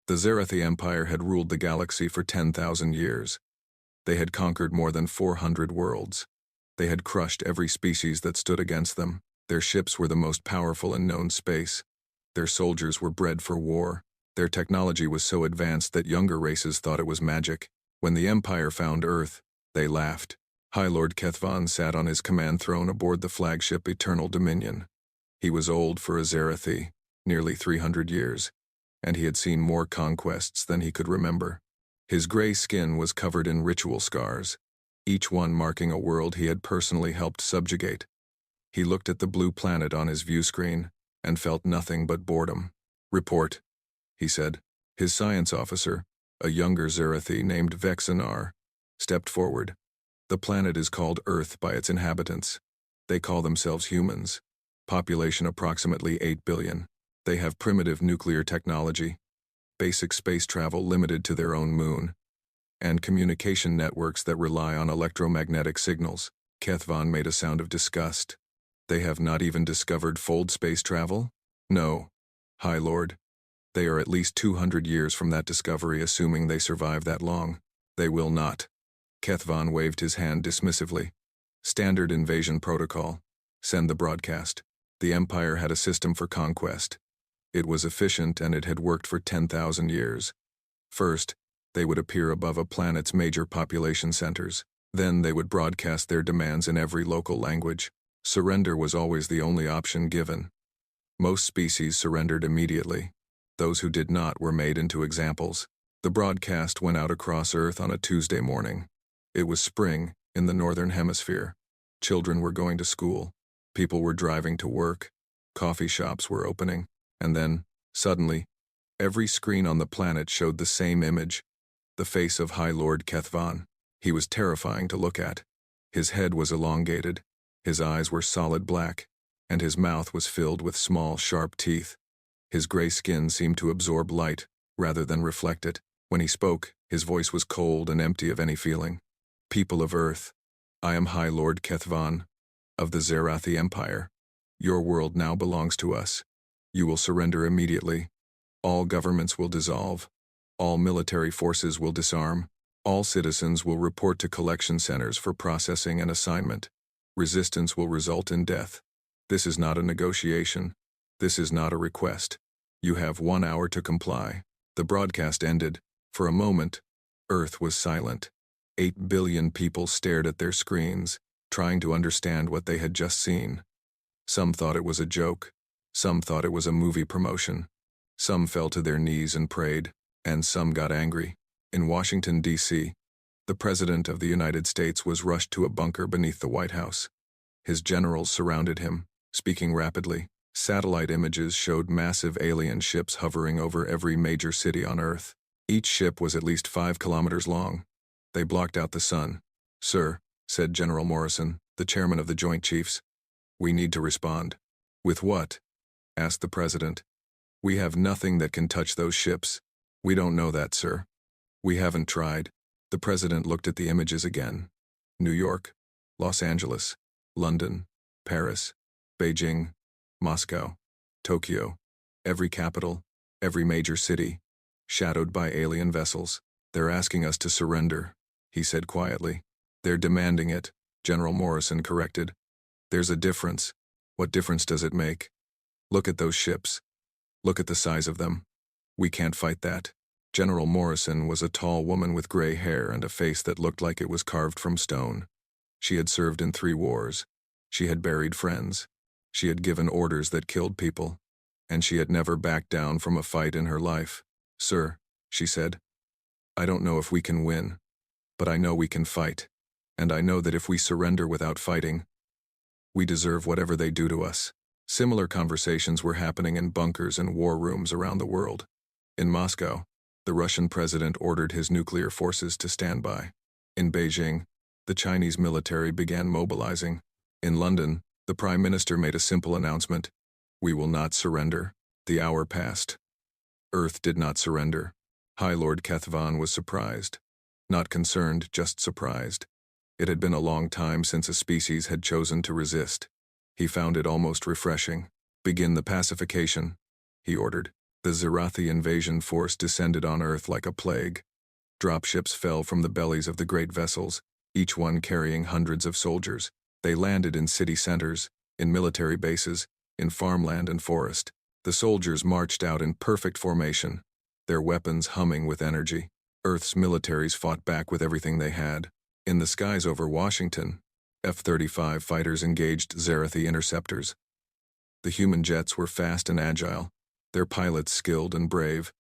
The Zerathi Empire had ruled the galaxy for 10,000 years. They had conquered more than 400 worlds. They had crushed every species that stood against them. Their ships were the most powerful in known space. Their soldiers were bred for war. Their technology was so advanced that younger races thought it was magic. When the Empire found Earth, they laughed. High Lord Kethvan sat on his command throne aboard the flagship Eternal Dominion. He was old for a Zerathi, nearly 300 years, and he had seen more conquests than he could remember. His gray skin was covered in ritual scars, each one marking a world he had personally helped subjugate. He looked at the blue planet on his view screen and felt nothing but boredom. "Report," he said. His science officer, a younger Zerathi named Vexanar, stepped forward. "The planet is called Earth by its inhabitants. They call themselves humans. Population approximately 8 billion. They have primitive nuclear technology, basic space travel limited to their own moon, and communication networks that rely on electromagnetic signals." Kethvan made a sound of disgust. "They have not even discovered fold space travel?" "No, High Lord. They are at least 200 years from that discovery, assuming they survive that long. They will not." Kethvan waved his hand dismissively. "Standard invasion protocol. Send the broadcast." The Empire had a system for conquest. It was efficient and it had worked for 10,000 years. First, they would appear above a planet's major population centers. Then they would broadcast their demands in every local language. Surrender was always the only option given. Most species surrendered immediately. Those who did not were made into examples. The broadcast went out across Earth on a Tuesday morning. It was spring in the Northern Hemisphere. Children were going to school. People were driving to work. Coffee shops were opening. And then, suddenly, every screen on the planet showed the same image, the face of High Lord Kethvan. He was terrifying to look at. His head was elongated, his eyes were solid black, and his mouth was filled with small, sharp teeth. His gray skin seemed to absorb light, rather than reflect it. When he spoke, his voice was cold and empty of any feeling. "People of Earth, I am High Lord Kethvan, of the Zerathi Empire. Your world now belongs to us. You will surrender immediately. All governments will dissolve. All military forces will disarm. All citizens will report to collection centers for processing and assignment. Resistance will result in death. This is not a negotiation. This is not a request. You have 1 hour to comply." The broadcast ended. For a moment, Earth was silent. 8 billion people stared at their screens, trying to understand what they had just seen. Some thought it was a joke. Some thought it was a movie promotion. Some fell to their knees and prayed, and some got angry. In Washington, D.C., the President of the United States was rushed to a bunker beneath the White House. His generals surrounded him, speaking rapidly. Satellite images showed massive alien ships hovering over every major city on Earth. Each ship was at least 5 kilometers long. They blocked out the sun. "Sir," said General Morrison, the chairman of the Joint Chiefs, "we need to respond." "With what?" asked the president. "We have nothing that can touch those ships." "We don't know that, sir. We haven't tried." The president looked at the images again. New York, Los Angeles, London, Paris, Beijing, Moscow, Tokyo, every capital, every major city, shadowed by alien vessels. "They're asking us to surrender," he said quietly. "They're demanding it," General Morrison corrected. "There's a difference. What difference does it make? Look at those ships. Look at the size of them. We can't fight that." General Morrison was a tall woman with gray hair and a face that looked like it was carved from stone. She had served in 3 wars. She had buried friends. She had given orders that killed people. And she had never backed down from a fight in her life. "Sir," she said, "I don't know if we can win, but I know we can fight. And I know that if we surrender without fighting, we deserve whatever they do to us." Similar conversations were happening in bunkers and war rooms around the world. In Moscow, the Russian president ordered his nuclear forces to stand by. In Beijing, the Chinese military began mobilizing. In London, the Prime Minister made a simple announcement: "We will not surrender." The hour passed. Earth did not surrender. High Lord Kethvan was surprised. Not concerned, just surprised. It had been a long time since a species had chosen to resist. He found it almost refreshing. "Begin the pacification," he ordered. The Zerathi invasion force descended on Earth like a plague. Dropships fell from the bellies of the great vessels, each one carrying hundreds of soldiers. They landed in city centers, in military bases, in farmland and forest. The soldiers marched out in perfect formation, their weapons humming with energy. Earth's militaries fought back with everything they had. In the skies over Washington, F-35 fighters engaged Zerathi interceptors. The human jets were fast and agile, their pilots skilled and brave.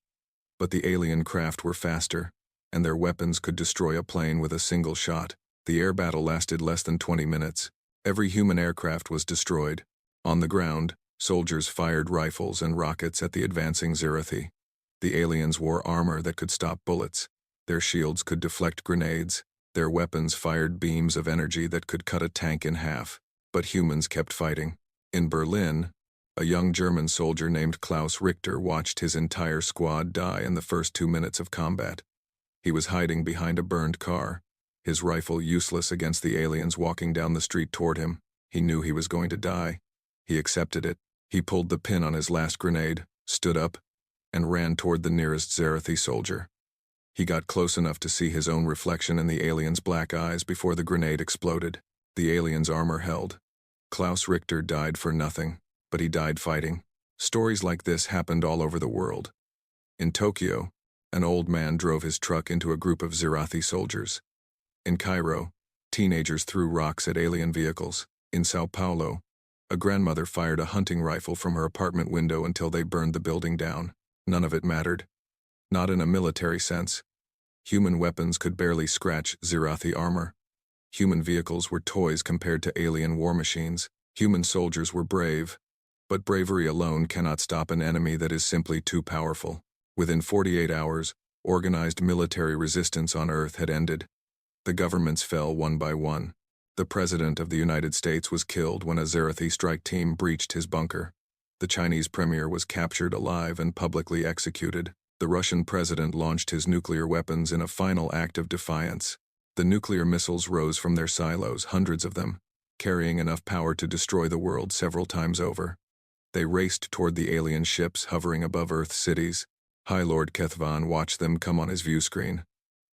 But the alien craft were faster, and their weapons could destroy a plane with a single shot. The air battle lasted less than 20 minutes. Every human aircraft was destroyed. On the ground, soldiers fired rifles and rockets at the advancing Zerathi. The aliens wore armor that could stop bullets. Their shields could deflect grenades. Their weapons fired beams of energy that could cut a tank in half. But humans kept fighting. In Berlin, a young German soldier named Klaus Richter watched his entire squad die in the first 2 minutes of combat. He was hiding behind a burned car, his rifle useless against the aliens walking down the street toward him. He knew he was going to die. He accepted it. He pulled the pin on his last grenade, stood up, and ran toward the nearest Zerathi soldier. He got close enough to see his own reflection in the alien's black eyes before the grenade exploded. The alien's armor held. Klaus Richter died for nothing, but he died fighting. Stories like this happened all over the world. In Tokyo, an old man drove his truck into a group of Zerathi soldiers. In Cairo, teenagers threw rocks at alien vehicles. In Sao Paulo, a grandmother fired a hunting rifle from her apartment window until they burned the building down. None of it mattered. Not in a military sense. Human weapons could barely scratch Zerathi armor. Human vehicles were toys compared to alien war machines. Human soldiers were brave, but bravery alone cannot stop an enemy that is simply too powerful. Within 48 hours, organized military resistance on Earth had ended. The governments fell one by one. The President of the United States was killed when a Zerathi strike team breached his bunker. The Chinese premier was captured alive and publicly executed. The Russian president launched his nuclear weapons in a final act of defiance. The nuclear missiles rose from their silos, hundreds of them, carrying enough power to destroy the world several times over. They raced toward the alien ships hovering above Earth's cities. High Lord Kethvan watched them come on his view screen.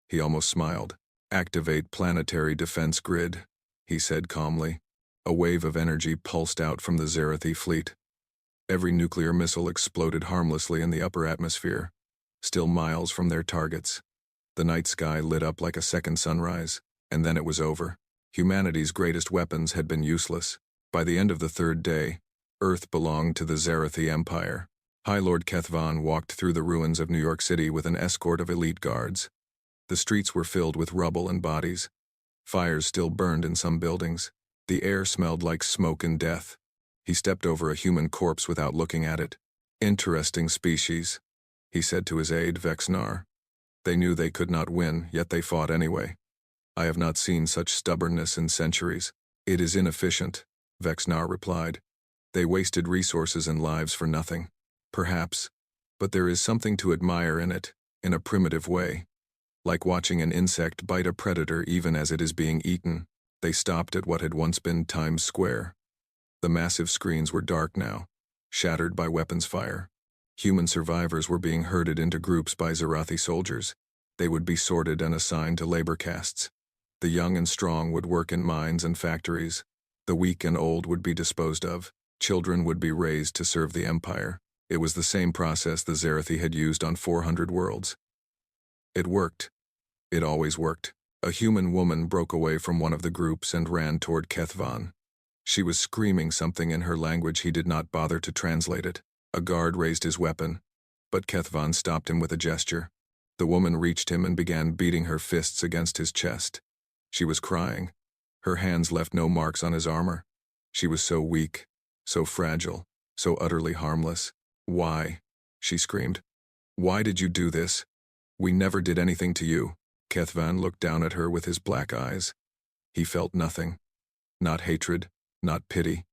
He almost smiled. "Activate planetary defense grid," he said calmly. A wave of energy pulsed out from the Zerathi fleet. Every nuclear missile exploded harmlessly in the upper atmosphere, still miles from their targets. The night sky lit up like a second sunrise, and then it was over. Humanity's greatest weapons had been useless. By the end of the third day, Earth belonged to the Zerathi Empire. High Lord Kethvan walked through the ruins of New York City with an escort of elite guards. The streets were filled with rubble and bodies. Fires still burned in some buildings. The air smelled like smoke and death. He stepped over a human corpse without looking at it. "Interesting species," he said to his aide, Vexnar. They knew they could not win, yet they fought anyway. "I have not seen such stubbornness in centuries." "It is inefficient," Vexnar replied. "They wasted resources and lives for nothing." "Perhaps, but there is something to admire in it, in a primitive way. Like watching an insect bite a predator even as it is being eaten." They stopped at what had once been Times Square. The massive screens were dark now, shattered by weapons fire. Human survivors were being herded into groups by Zerathi soldiers. They would be sorted and assigned to labor castes. The young and strong would work in mines and factories. The weak and old would be disposed of. Children would be raised to serve the Empire. It was the same process the Zerathi had used on 400 worlds. It worked. It always worked. A human woman broke away from one of the groups and ran toward Kethvan. She was screaming something in her language. He did not bother to translate it. A guard raised his weapon, but Kethvan stopped him with a gesture. The woman reached him and began beating her fists against his chest. She was crying. Her hands left no marks on his armor. She was so weak, so fragile, so utterly harmless. "Why?" she screamed. "Why did you do this? We never did anything to you." Kethvan looked down at her with his black eyes. He felt nothing. Not hatred, not pity,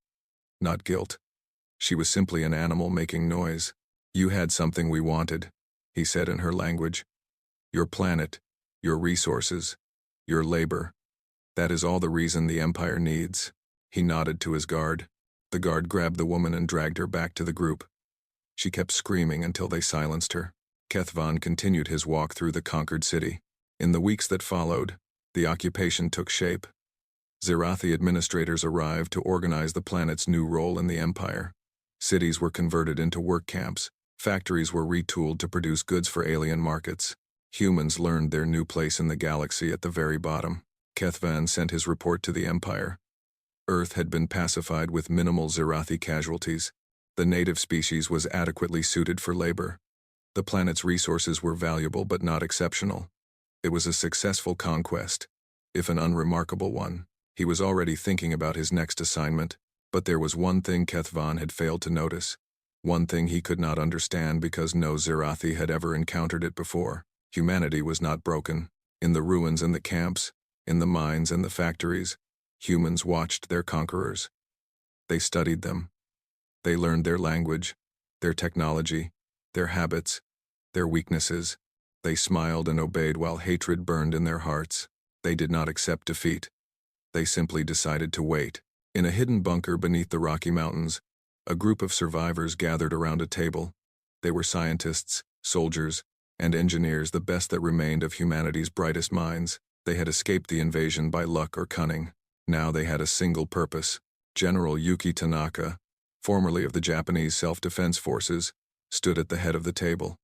not guilt. She was simply an animal making noise. "You had something we wanted," he said in her language. "Your planet, your resources, your labor. That is all the reason the Empire needs." He nodded to his guard. The guard grabbed the woman and dragged her back to the group. She kept screaming until they silenced her. Kethvan continued his walk through the conquered city. In the weeks that followed, the occupation took shape. Zerathi administrators arrived to organize the planet's new role in the empire. Cities were converted into work camps. Factories were retooled to produce goods for alien markets. Humans learned their new place in the galaxy at the very bottom. Kethvan sent his report to the Empire. Earth had been pacified with minimal Zerathi casualties. The native species was adequately suited for labor. The planet's resources were valuable but not exceptional. It was a successful conquest, if an unremarkable one. He was already thinking about his next assignment, but there was one thing Kethvan had failed to notice. One thing he could not understand because no Zerathi had ever encountered it before. Humanity was not broken. In the ruins and the camps, in the mines and the factories, humans watched their conquerors. They studied them. They learned their language, their technology, their habits, their weaknesses. They smiled and obeyed while hatred burned in their hearts. They did not accept defeat. They simply decided to wait. In a hidden bunker beneath the Rocky Mountains, a group of survivors gathered around a table. They were scientists, soldiers, and engineers, the best that remained of humanity's brightest minds. They had escaped the invasion by luck or cunning. Now they had a single purpose. General Yuki Tanaka, formerly of the Japanese Self-Defense Forces, stood at the head of the table.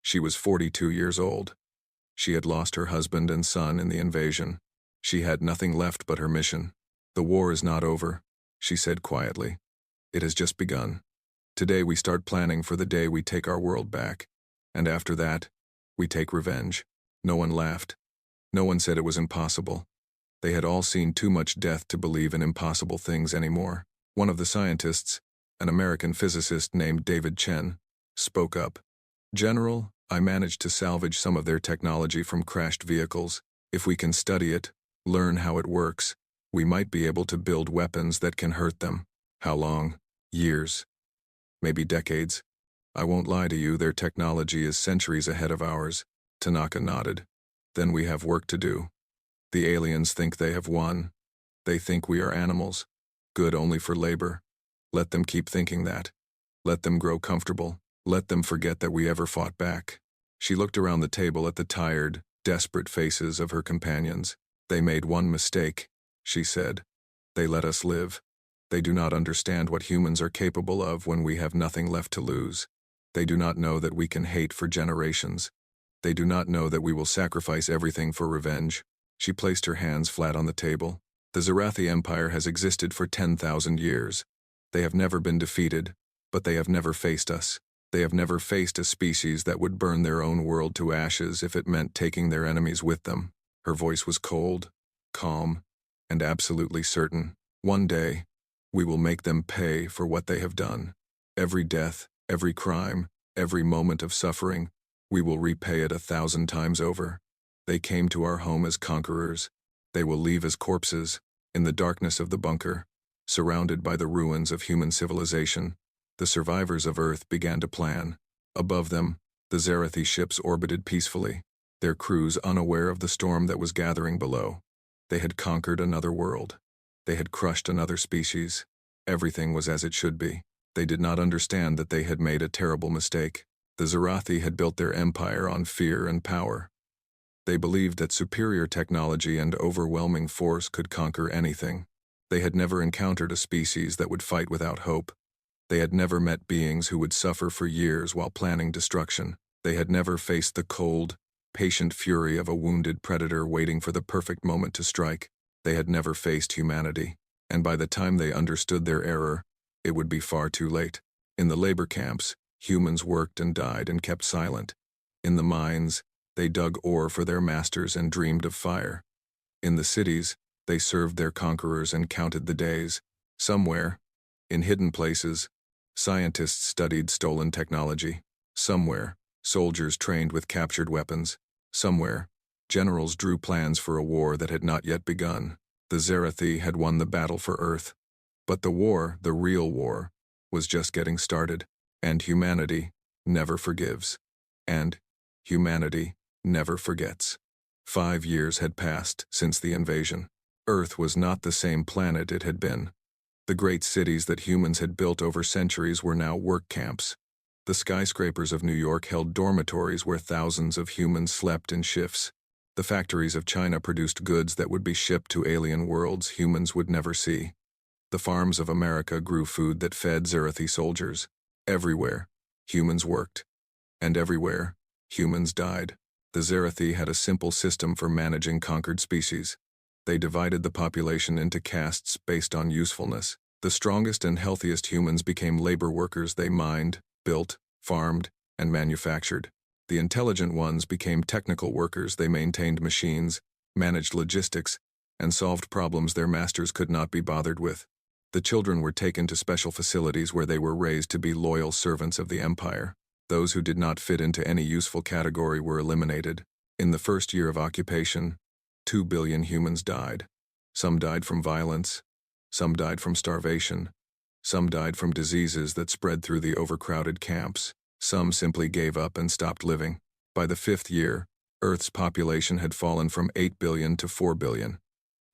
She was 42 years old. She had lost her husband and son in the invasion. She had nothing left but her mission. "The war is not over," she said quietly. "It has just begun. Today we start planning for the day we take our world back. And after that, we take revenge." No one laughed. No one said it was impossible. They had all seen too much death to believe in impossible things anymore. One of the scientists, an American physicist named David Chen, spoke up. "General, I managed to salvage some of their technology from crashed vehicles. If we can study it, learn how it works, we might be able to build weapons that can hurt them." "How long?" "Years. Maybe decades. I won't lie to you, their technology is centuries ahead of ours." Tanaka nodded. "Then we have work to do. The aliens think they have won. They think we are animals, good only for labor. Let them keep thinking that. Let them grow comfortable. Let them forget that we ever fought back." She looked around the table at the tired, desperate faces of her companions. "They made one mistake," she said. "They let us live. They do not understand what humans are capable of when we have nothing left to lose. They do not know that we can hate for generations. They do not know that we will sacrifice everything for revenge." She placed her hands flat on the table. "The Zerathi Empire has existed for 10,000 years. They have never been defeated, but they have never faced us. They have never faced a species that would burn their own world to ashes if it meant taking their enemies with them." Her voice was cold, calm, and absolutely certain. "One day, we will make them pay for what they have done. Every death, every crime, every moment of suffering, we will repay it 1,000 times over. They came to our home as conquerors. They will leave as corpses, in the darkness of the bunker, surrounded by the ruins of human civilization." The survivors of Earth began to plan. Above them, the Zerathi ships orbited peacefully, their crews unaware of the storm that was gathering below. They had conquered another world. They had crushed another species. Everything was as it should be. They did not understand that they had made a terrible mistake. The Zerathi had built their empire on fear and power. They believed that superior technology and overwhelming force could conquer anything. They had never encountered a species that would fight without hope. They had never met beings who would suffer for years while planning destruction. They had never faced the cold, patient fury of a wounded predator waiting for the perfect moment to strike. They had never faced humanity, and by the time they understood their error, it would be far too late. In the labor camps, humans worked and died and kept silent. In the mines, they dug ore for their masters and dreamed of fire. In the cities, they served their conquerors and counted the days. Somewhere, in hidden places, scientists studied stolen technology. Somewhere, soldiers trained with captured weapons. Somewhere, generals drew plans for a war that had not yet begun. The Zerathi had won the battle for Earth. But the war, the real war, was just getting started. And humanity never forgives. And humanity never forgets. 5 years had passed since the invasion. Earth was not the same planet it had been. The great cities that humans had built over centuries were now work camps. The skyscrapers of New York held dormitories where thousands of humans slept in shifts. The factories of China produced goods that would be shipped to alien worlds humans would never see. The farms of America grew food that fed Zerathi soldiers. Everywhere, humans worked. And everywhere, humans died. The Zerathi had a simple system for managing conquered species. They divided the population into castes based on usefulness. The strongest and healthiest humans became labor workers. They mined, built, farmed, and manufactured. The intelligent ones became technical workers. They maintained machines, managed logistics, and solved problems their masters could not be bothered with. The children were taken to special facilities where they were raised to be loyal servants of the empire. Those who did not fit into any useful category were eliminated. In the first year of occupation, 2 billion humans died. Some died from violence, some died from starvation, some died from diseases that spread through the overcrowded camps. Some simply gave up and stopped living. By the 5th year, Earth's population had fallen from 8 billion to 4 billion.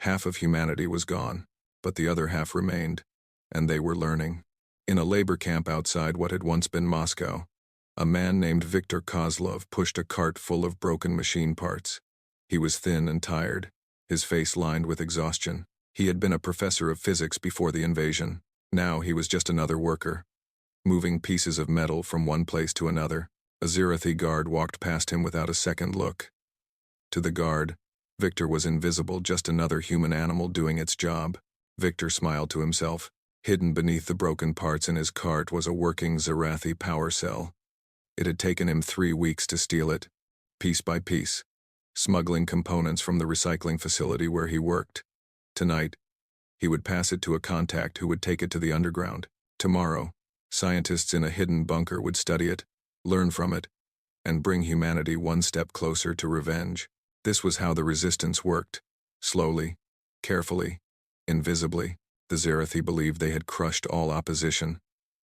Half of humanity was gone, but the other half remained, and they were learning. In a labor camp outside what had once been Moscow, a man named Viktor Kozlov pushed a cart full of broken machine parts. He was thin and tired, his face lined with exhaustion. He had been a professor of physics before the invasion. Now he was just another worker, moving pieces of metal from one place to another. A Zerathi guard walked past him without a second look. To the guard, Victor was invisible, just another human animal doing its job. Victor smiled to himself. Hidden beneath the broken parts in his cart was a working Zerathi power cell. It had taken him 3 weeks to steal it, piece by piece, smuggling components from the recycling facility where he worked. Tonight, he would pass it to a contact who would take it to the underground. Tomorrow, scientists in a hidden bunker would study it, learn from it, and bring humanity one step closer to revenge. This was how the resistance worked. Slowly, carefully, invisibly. The Zerathi believed they had crushed all opposition.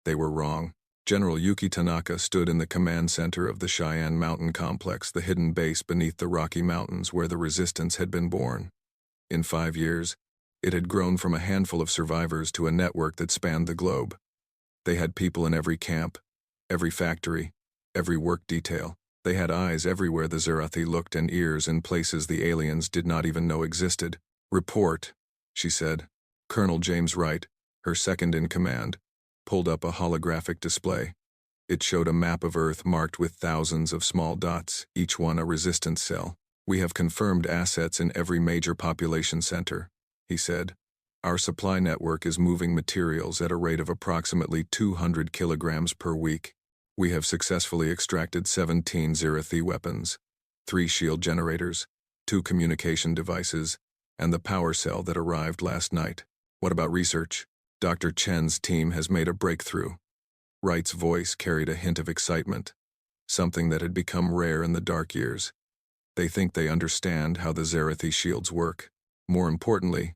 They were wrong. General Yuki Tanaka stood in the command center of the Cheyenne Mountain Complex, the hidden base beneath the Rocky Mountains where the resistance had been born. In 5 years, it had grown from a handful of survivors to a network that spanned the globe. They had people in every camp, every factory, every work detail. They had eyes everywhere the Zerathi looked and ears in places the aliens did not even know existed. "Report," she said. Colonel James Wright, her second in command, pulled up a holographic display. It showed a map of Earth marked with thousands of small dots, each one a resistance cell. "We have confirmed assets in every major population center," he said. "Our supply network is moving materials at a rate of approximately 200 kilograms per week. We have successfully extracted 17 Zerathi weapons, 3 shield generators, 2 communication devices, and the power cell that arrived last night. What about research? Dr. Chen's team has made a breakthrough." Wright's voice carried a hint of excitement, something that had become rare in the dark years. "They think they understand how the Zerathi shields work. More importantly,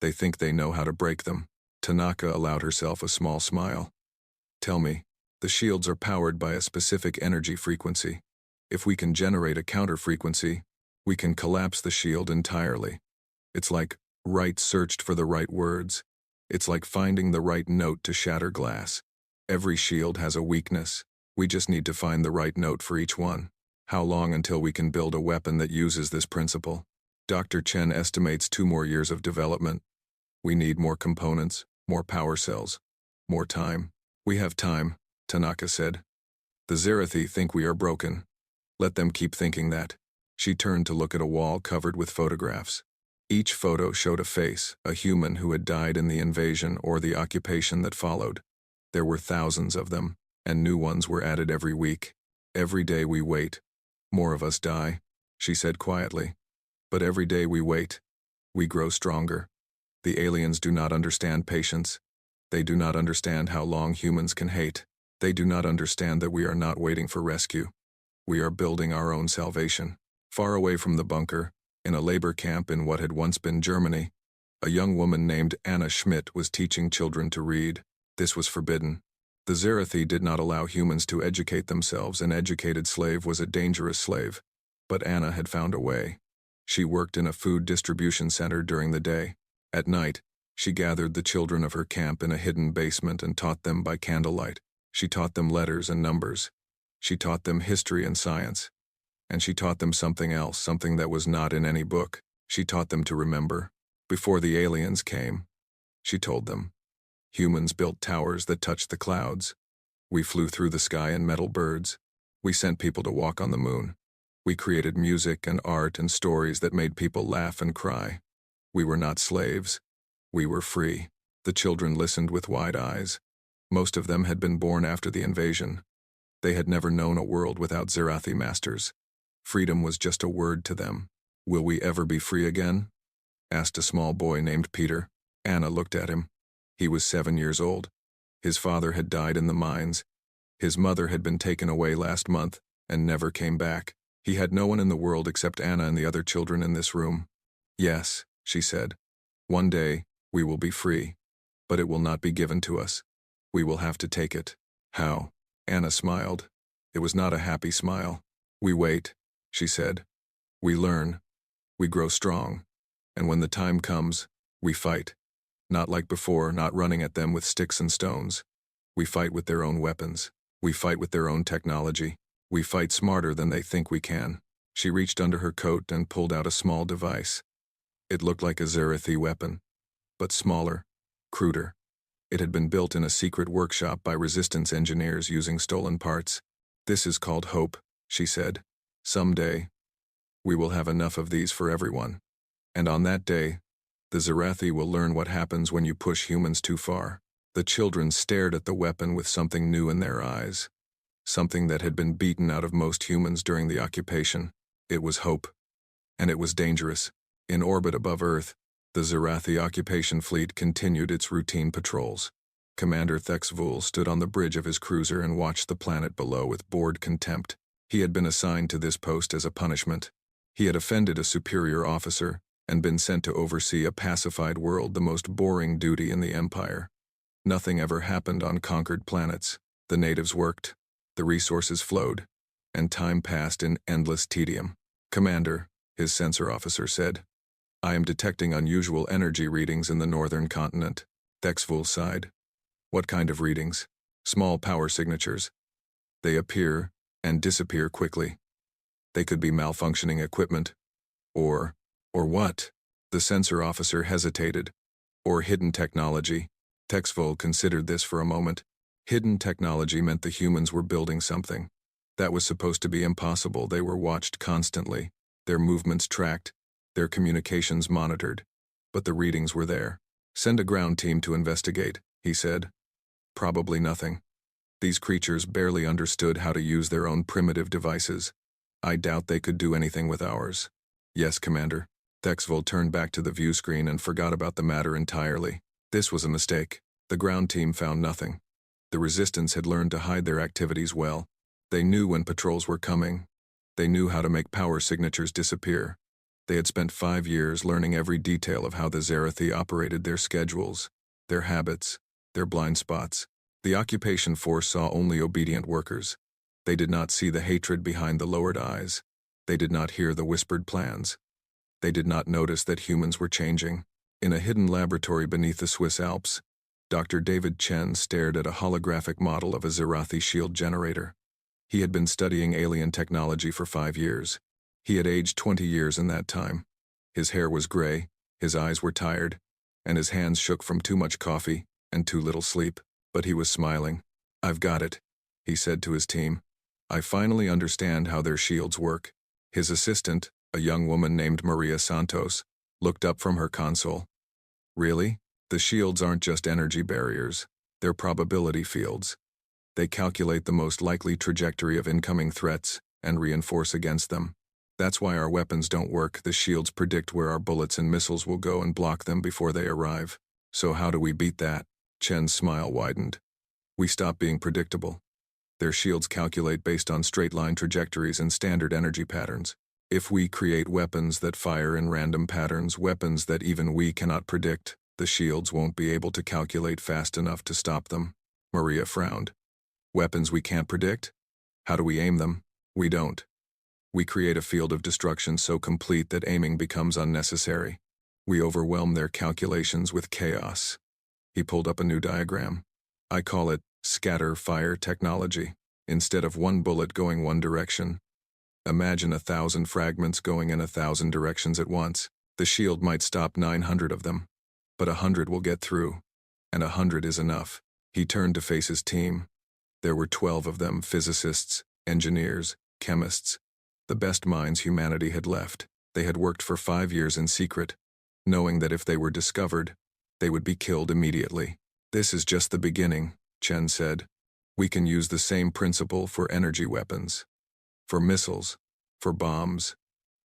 they think they know how to break them." Tanaka allowed herself a small smile. "Tell me, the shields are powered by a specific energy frequency. If we can generate a counter frequency, we can collapse the shield entirely. It's like..." Wright searched for the right words. "It's like finding the right note to shatter glass. Every shield has a weakness. We just need to find the right note for each one. How long until we can build a weapon that uses this principle?" Dr. Chen estimates 2 more years of development. "We need more components, more power cells, more time." "We have time," Tanaka said. "The Zerathi think we are broken. Let them keep thinking that." She turned to look at a wall covered with photographs. Each photo showed a face, a human who had died in the invasion or the occupation that followed. There were thousands of them, and new ones were added every week. "Every day we wait, more of us die," she said quietly. "But every day we wait, we grow stronger." The aliens do not understand patience. They do not understand how long humans can hate. They do not understand that we are not waiting for rescue. We are building our own salvation. Far away from the bunker, in a labor camp in what had once been Germany, a young woman named Anna Schmidt was teaching children to read. This was forbidden. The Zerathi did not allow humans to educate themselves. An educated slave was a dangerous slave. But Anna had found a way. She worked in a food distribution center during the day. At night, she gathered the children of her camp in a hidden basement and taught them by candlelight. She taught them letters and numbers. She taught them history and science. And she taught them something else, something that was not in any book. She taught them to remember. Before the aliens came, she told them, humans built towers that touched the clouds. We flew through the sky in metal birds. We sent people to walk on the moon. We created music and art and stories that made people laugh and cry. We were not slaves. We were free. The children listened with wide eyes. Most of them had been born after the invasion. They had never known a world without Zerathi masters. Freedom was just a word to them. "Will we ever be free again?" asked a small boy named Peter. Anna looked at him. He was 7 years old. His father had died in the mines. His mother had been taken away last month and never came back. He had no one in the world except Anna and the other children in this room. "Yes," she said. "One day, we will be free. But it will not be given to us. We will have to take it." "How?" Anna smiled. It was not a happy smile. "We wait," she said. "We learn. We grow strong. And when the time comes, we fight. Not like before, not running at them with sticks and stones. We fight with their own weapons. We fight with their own technology. We fight smarter than they think we can." She reached under her coat and pulled out a small device. It looked like a Zerathi weapon, but smaller, cruder. It had been built in a secret workshop by resistance engineers using stolen parts. "This is called hope," she said. "Someday, we will have enough of these for everyone. And on that day, the Zerathi will learn what happens when you push humans too far." The children stared at the weapon with something new in their eyes. Something that had been beaten out of most humans during the occupation. It was hope. And it was dangerous. In orbit above Earth, the Zerathi occupation fleet continued its routine patrols. Commander Thexvul stood on the bridge of his cruiser and watched the planet below with bored contempt. He had been assigned to this post as a punishment. He had offended a superior officer and been sent to oversee a pacified world, the most boring duty in the Empire. Nothing ever happened on conquered planets. The natives worked, the resources flowed, and time passed in endless tedium. "Commander," his sensor officer said, "I am detecting unusual energy readings in the northern continent." Thexvul sighed. "What kind of readings?" "Small power signatures. They appear and disappear quickly. They could be malfunctioning equipment. Or what?" The sensor officer hesitated. "Or hidden technology." Thexvul considered this for a moment. Hidden technology meant the humans were building something. That was supposed to be impossible. They were watched constantly, their movements tracked, their communications monitored. But the readings were there. "Send a ground team to investigate," he said. "Probably nothing. These creatures barely understood how to use their own primitive devices. I doubt they could do anything with ours." "Yes, Commander." Thexvul turned back to the view screen and forgot about the matter entirely. This was a mistake. The ground team found nothing. The resistance had learned to hide their activities well. They knew when patrols were coming. They knew how to make power signatures disappear. They had spent 5 years learning every detail of how the Zerathi operated, their schedules, their habits, their blind spots. The occupation force saw only obedient workers. They did not see the hatred behind the lowered eyes. They did not hear the whispered plans. They did not notice that humans were changing. In a hidden laboratory beneath the Swiss Alps, Dr. David Chen stared at a holographic model of a Zerathi shield generator. He had been studying alien technology for 5 years. He had aged 20 years in that time. His hair was gray, his eyes were tired, and his hands shook from too much coffee and too little sleep. But he was smiling. "I've got it," he said to his team. "I finally understand how their shields work." His assistant, a young woman named Maria Santos, looked up from her console. "Really? The shields aren't just energy barriers. They're probability fields. They calculate the most likely trajectory of incoming threats and reinforce against them. That's why our weapons don't work. The shields predict where our bullets and missiles will go and block them before they arrive. So how do we beat that?" Chen's smile widened. "We stop being predictable. Their shields calculate based on straight-line trajectories and standard energy patterns. If we create weapons that fire in random patterns, weapons that even we cannot predict, the shields won't be able to calculate fast enough to stop them." Maria frowned. "Weapons we can't predict? How do we aim them?" "We don't. We create a field of destruction so complete that aiming becomes unnecessary. We overwhelm their calculations with chaos." He pulled up a new diagram. "I call it Scatter fire technology. Instead of one bullet going one direction, imagine 1,000 fragments going in 1,000 directions at once. The shield might stop 900 of them, but 100 will get through, and 100 is enough. He turned to face his team. There were 12 of them, physicists, engineers, chemists, the best minds humanity had left. They had worked for 5 years in secret, knowing that if they were discovered, they would be killed immediately. This is just the beginning, Chen said. We can use the same principle for energy weapons, for missiles, for bombs.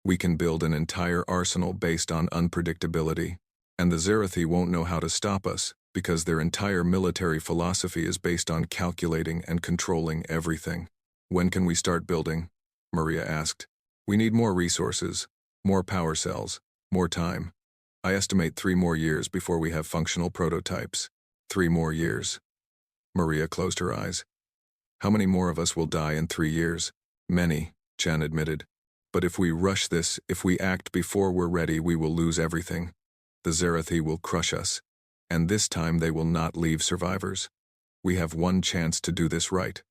We can build an entire arsenal based on unpredictability, and the Zerathi won't know how to stop us because their entire military philosophy is based on calculating and controlling everything. When can we start building? Maria asked. We need more resources, more power cells, more time. I estimate 3 more years before we have functional prototypes. 3 more years. Maria closed her eyes. How many more of us will die in 3 years? Many, Chen admitted. But if we rush this, if we act before we're ready, we will lose everything. The Zerathi will crush us, and this time they will not leave survivors. We have one chance to do this right.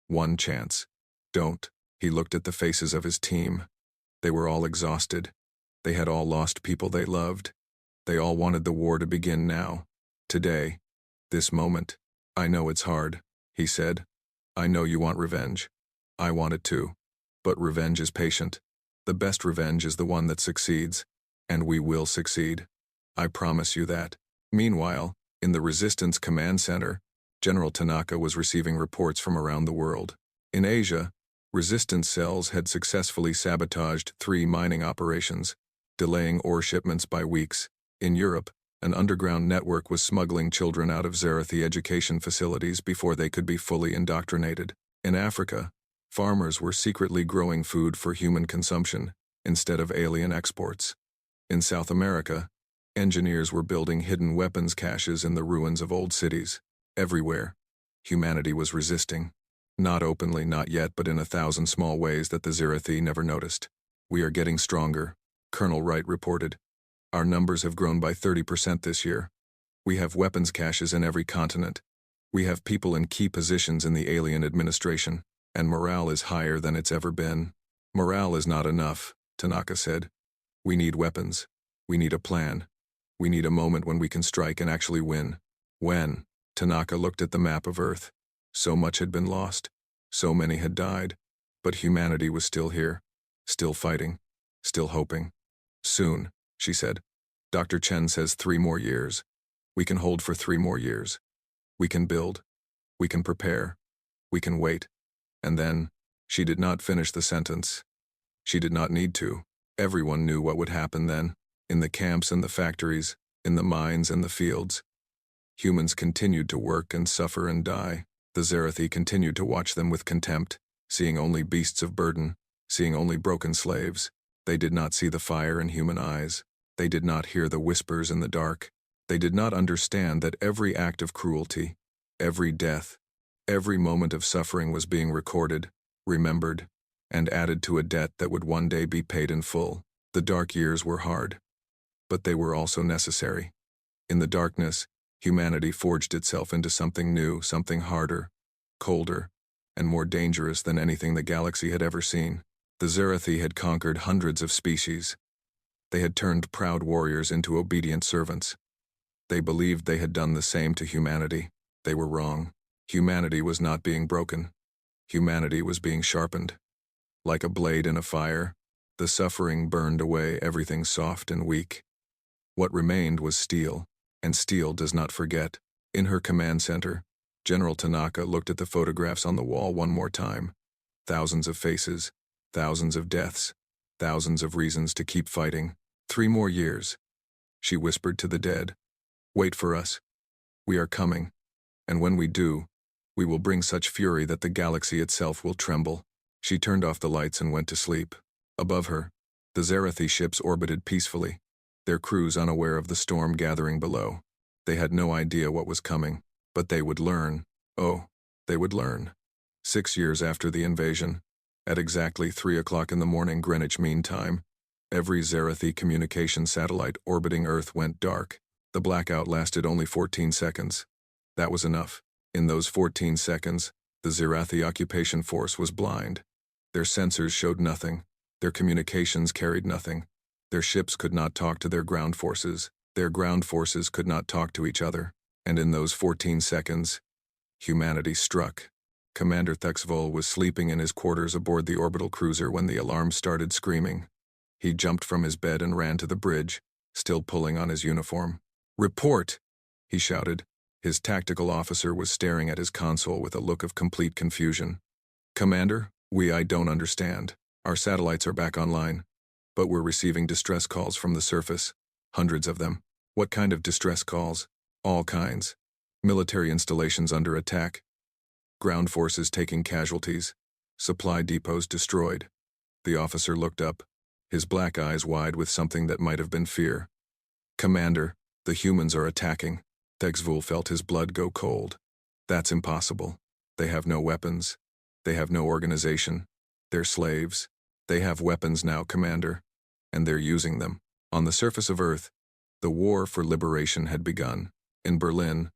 One chance. Don't. He looked at the faces of his team. They were all exhausted. They had all lost people they loved. They all wanted the war to begin now. Today. This moment. I know it's hard, he said. I know you want revenge. I want it too. But revenge is patient. The best revenge is the one that succeeds. And we will succeed. I promise you that. Meanwhile, in the Resistance Command Center, General Tanaka was receiving reports from around the world. In Asia, resistance cells had successfully sabotaged 3 mining operations, delaying ore shipments by weeks. In Europe, an underground network was smuggling children out of Zerathi education facilities before they could be fully indoctrinated. In Africa, farmers were secretly growing food for human consumption instead of alien exports. In South America, engineers were building hidden weapons caches in the ruins of old cities. Everywhere, humanity was resisting. Not openly, not yet, but in 1,000 small ways that the Zerathi never noticed. We are getting stronger, Colonel Wright reported. Our numbers have grown by 30% this year. We have weapons caches in every continent. We have people in key positions in the alien administration, and morale is higher than it's ever been. Morale is not enough, Tanaka said. We need weapons. We need a plan. We need a moment when we can strike and actually win. When? Tanaka looked at the map of Earth. So much had been lost. So many had died. But humanity was still here. Still fighting. Still hoping. Soon, she said. Dr. Chen says 3 more years. We can hold for 3 more years. We can build. We can prepare. We can wait. And then, she did not finish the sentence. She did not need to. Everyone knew what would happen then. In the camps and the factories, in the mines and the fields. Humans continued to work and suffer and die. The Zerathi continued to watch them with contempt, seeing only beasts of burden, seeing only broken slaves. They did not see the fire in human eyes. They did not hear the whispers in the dark. They did not understand that every act of cruelty, every death, every moment of suffering was being recorded, remembered, and added to a debt that would one day be paid in full. The dark years were hard, but they were also necessary. In the darkness, humanity forged itself into something new, something harder, colder, and more dangerous than anything the galaxy had ever seen. The Zerathi had conquered hundreds of species. They had turned proud warriors into obedient servants. They believed they had done the same to humanity. They were wrong. Humanity was not being broken. Humanity was being sharpened. Like a blade in a fire, the suffering burned away everything soft and weak. What remained was steel, and steel does not forget. In her command center, General Tanaka looked at the photographs on the wall one more time. Thousands of faces, thousands of deaths, thousands of reasons to keep fighting. 3 more years, she whispered to the dead. Wait for us. We are coming, and when we do, we will bring such fury that the galaxy itself will tremble. She turned off the lights and went to sleep. Above her, the Zerathi ships orbited peacefully, their crews unaware of the storm gathering below. They had no idea what was coming, but they would learn. Oh, they would learn. 6 years after the invasion, at exactly 3 o'clock in the morning Greenwich Mean Time, every Zerathi communication satellite orbiting Earth went dark. The blackout lasted only 14 seconds. That was enough. In those 14 seconds, the Zerathi occupation force was blind. Their sensors showed nothing. Their communications carried nothing. Their ships could not talk to their ground forces. Their ground forces could not talk to each other. And in those 14 seconds, humanity struck. Commander Thexvol was sleeping in his quarters aboard the orbital cruiser when the alarm started screaming. He jumped from his bed and ran to the bridge, still pulling on his uniform. "Report!" he shouted. His tactical officer was staring at his console with a look of complete confusion. "Commander, I don't understand. Our satellites are back online, but we're receiving distress calls from the surface. Hundreds of them. What kind of distress calls? All kinds. Military installations under attack. Ground forces taking casualties. Supply depots destroyed." The officer looked up, his black eyes wide with something that might have been fear. "Commander, the humans are attacking." Thexvol felt his blood go cold. "That's impossible. They have no weapons. They have no organization. They're slaves. They have weapons now, Commander, and they're using them." On the surface of Earth, the war for liberation had begun. In Berlin,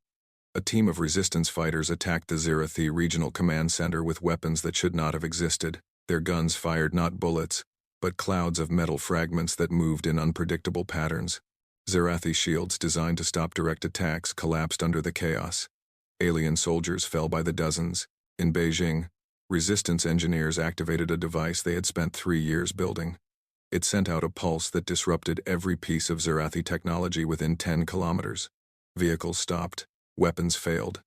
a team of resistance fighters attacked the Zerathi Regional Command Center with weapons that should not have existed. Their guns fired not bullets, but clouds of metal fragments that moved in unpredictable patterns. Zerathi shields designed to stop direct attacks collapsed under the chaos. Alien soldiers fell by the dozens. In Beijing, resistance engineers activated a device they had spent 3 years building. It sent out a pulse that disrupted every piece of Zerathi technology within 10 kilometers. Vehicles stopped. Weapons failed.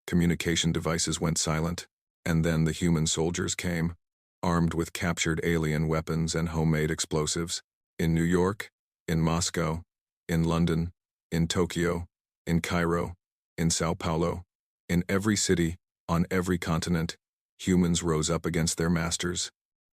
Communication devices went silent. And then the human soldiers came, armed with captured alien weapons and homemade explosives. In New York, in Moscow, in London, in Tokyo, in Cairo, in Sao Paulo, in every city, on every continent, humans rose up against their masters.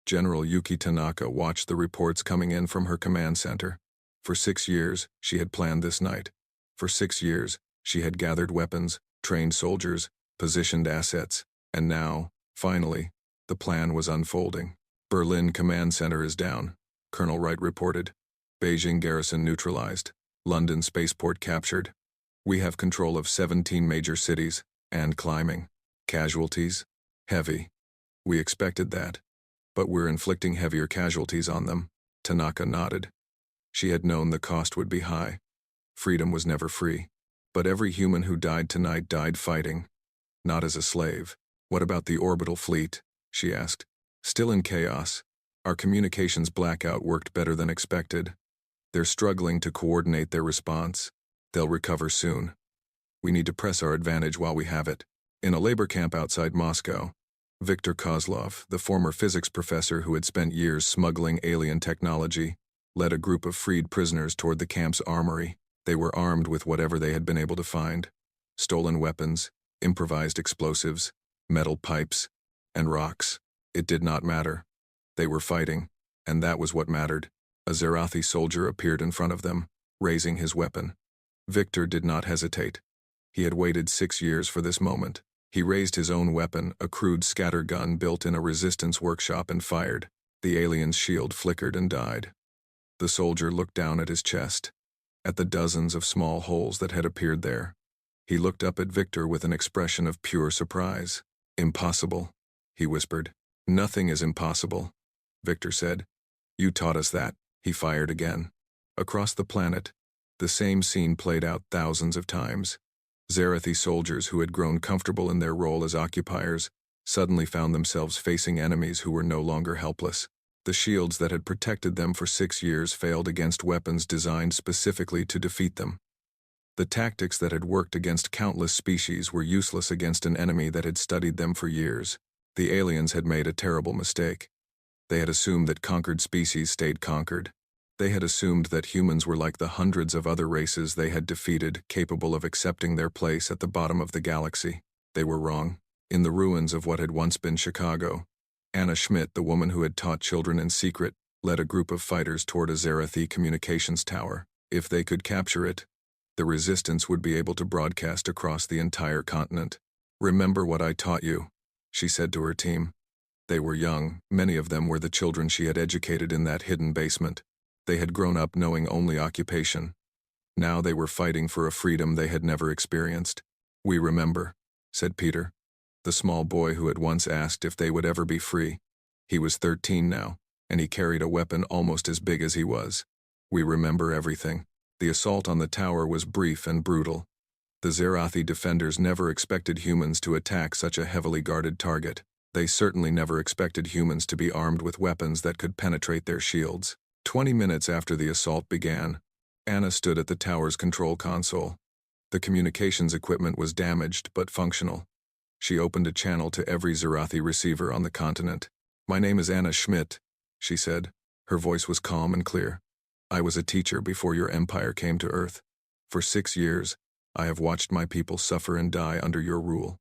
General Yuki Tanaka watched the reports coming in from her command center. For 6 years, she had planned this night. For 6 years, she had gathered weapons, trained soldiers, positioned assets, and now, finally, the plan was unfolding. "Berlin Command Center is down," Colonel Wright reported. "Beijing garrison neutralized. London spaceport captured. We have control of 17 major cities, and climbing. Casualties? Heavy. We expected that. But we're inflicting heavier casualties on them." Tanaka nodded. She had known the cost would be high. Freedom was never free. But every human who died tonight died fighting. Not as a slave. "What about the orbital fleet?" she asked. "Still in chaos. Our communications blackout worked better than expected. They're struggling to coordinate their response. They'll recover soon. We need to press our advantage while we have it." In a labor camp outside Moscow, Viktor Kozlov, the former physics professor who had spent years smuggling alien technology, led a group of freed prisoners toward the camp's armory. They were armed with whatever they had been able to find. Stolen weapons, improvised explosives, metal pipes, and rocks. It did not matter. They were fighting, and that was what mattered. A Zerathi soldier appeared in front of them, raising his weapon. Victor did not hesitate. He had waited 6 years for this moment. He raised his own weapon, a crude scatter gun built in a resistance workshop, and fired. The alien's shield flickered and died. The soldier looked down at his chest, at the dozens of small holes that had appeared there. He looked up at Victor with an expression of pure surprise. "Impossible," he whispered. "Nothing is impossible," Victor said. "You taught us that." He fired again. Across the planet, the same scene played out thousands of times. Zerathi soldiers who had grown comfortable in their role as occupiers suddenly found themselves facing enemies who were no longer helpless. The shields that had protected them for 6 years failed against weapons designed specifically to defeat them. The tactics that had worked against countless species were useless against an enemy that had studied them for years. The aliens had made a terrible mistake. They had assumed that conquered species stayed conquered. They had assumed that humans were like the hundreds of other races they had defeated, capable of accepting their place at the bottom of the galaxy. They were wrong. In the ruins of what had once been Chicago, Anna Schmidt, the woman who had taught children in secret, led a group of fighters toward a Zerathi communications tower. If they could capture it, the resistance would be able to broadcast across the entire continent. "Remember what I taught you," she said to her team. They were young. Many of them were the children she had educated in that hidden basement. They had grown up knowing only occupation. Now they were fighting for a freedom they had never experienced. "We remember," said Peter, the small boy who had once asked if they would ever be free. He was 13 now, and he carried a weapon almost as big as he was. We remember everything. The assault on the tower was brief and brutal. The Zerathi defenders never expected humans to attack such a heavily guarded target. They certainly never expected humans to be armed with weapons that could penetrate their shields. 20 minutes after the assault began, Anna stood at the tower's control console. The communications equipment was damaged but functional. She opened a channel to every Zerathi receiver on the continent. "My name is Anna Schmidt," she said. Her voice was calm and clear. "I was a teacher before your empire came to Earth. For 6 years, I have watched my people suffer and die under your rule.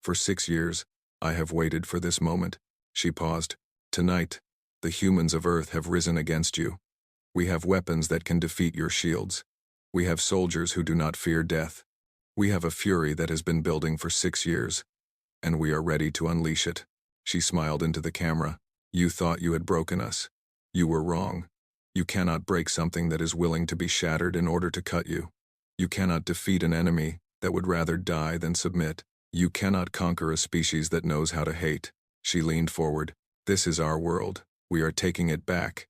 For 6 years, I have waited for this moment." She paused. "Tonight, the humans of Earth have risen against you. We have weapons that can defeat your shields. We have soldiers who do not fear death. We have a fury that has been building for 6 years, and we are ready to unleash it." She smiled into the camera. "You thought you had broken us. You were wrong. You cannot break something that is willing to be shattered in order to cut you. You cannot defeat an enemy that would rather die than submit. You cannot conquer a species that knows how to hate." She leaned forward. "This is our world. We are taking it back.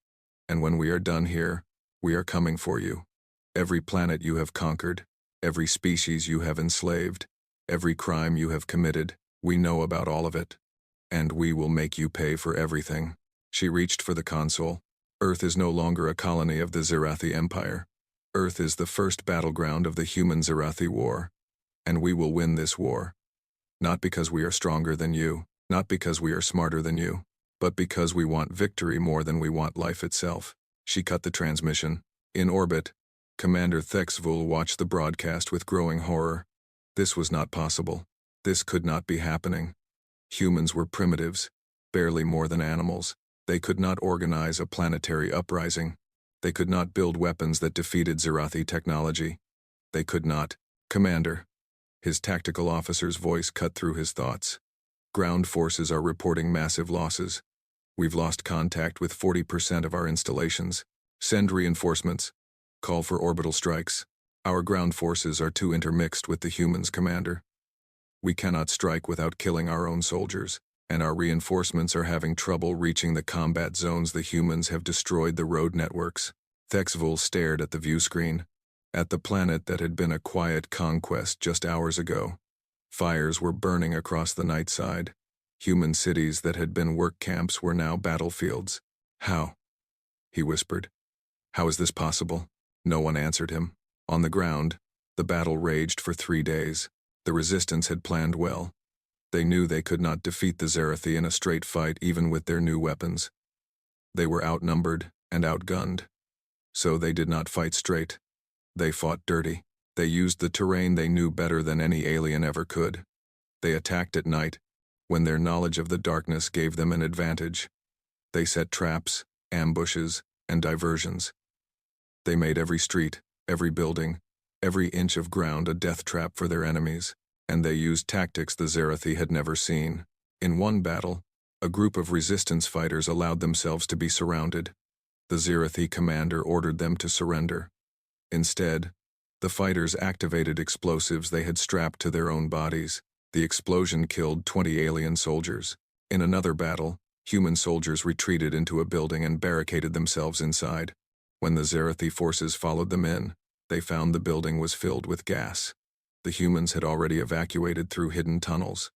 And when we are done here, we are coming for you. Every planet you have conquered, every species you have enslaved, every crime you have committed, we know about all of it. And we will make you pay for everything." She reached for the console. "Earth is no longer a colony of the Zerathi Empire. Earth is the first battleground of the human Zerathi War. And we will win this war. Not because we are stronger than you, not because we are smarter than you, but because we want victory more than we want life itself." She cut the transmission. In orbit, Commander Thexvul watched the broadcast with growing horror. This was not possible. This could not be happening. Humans were primitives, barely more than animals. They could not organize a planetary uprising. They could not build weapons that defeated Zerathi technology. They could not. "Commander." His tactical officer's voice cut through his thoughts. "Ground forces are reporting massive losses. We've lost contact with 40% of our installations. Send reinforcements. Call for orbital strikes. Our ground forces are too intermixed with the humans, Commander. We cannot strike without killing our own soldiers, and our reinforcements are having trouble reaching the combat zones. The humans have destroyed the road networks." Thexvul stared at the view screen. At the planet that had been a quiet conquest just hours ago, fires were burning across the night side. Human cities that had been work camps were now battlefields. "How?" he whispered. "How is this possible?" No one answered him. On the ground, the battle raged for 3 days. The resistance had planned well. They knew they could not defeat the Zerathi in a straight fight even with their new weapons. They were outnumbered and outgunned. So they did not fight straight. They fought dirty. They used the terrain they knew better than any alien ever could. They attacked at night, when their knowledge of the darkness gave them an advantage. They set traps, ambushes, and diversions. They made every street, every building, every inch of ground a death trap for their enemies, and they used tactics the Zerathi had never seen. In one battle, a group of resistance fighters allowed themselves to be surrounded. The Zerathi commander ordered them to surrender. Instead, the fighters activated explosives they had strapped to their own bodies. The explosion killed 20 alien soldiers. In another battle, human soldiers retreated into a building and barricaded themselves inside. When the Zerathi forces followed them in, they found the building was filled with gas. The humans had already evacuated through hidden tunnels.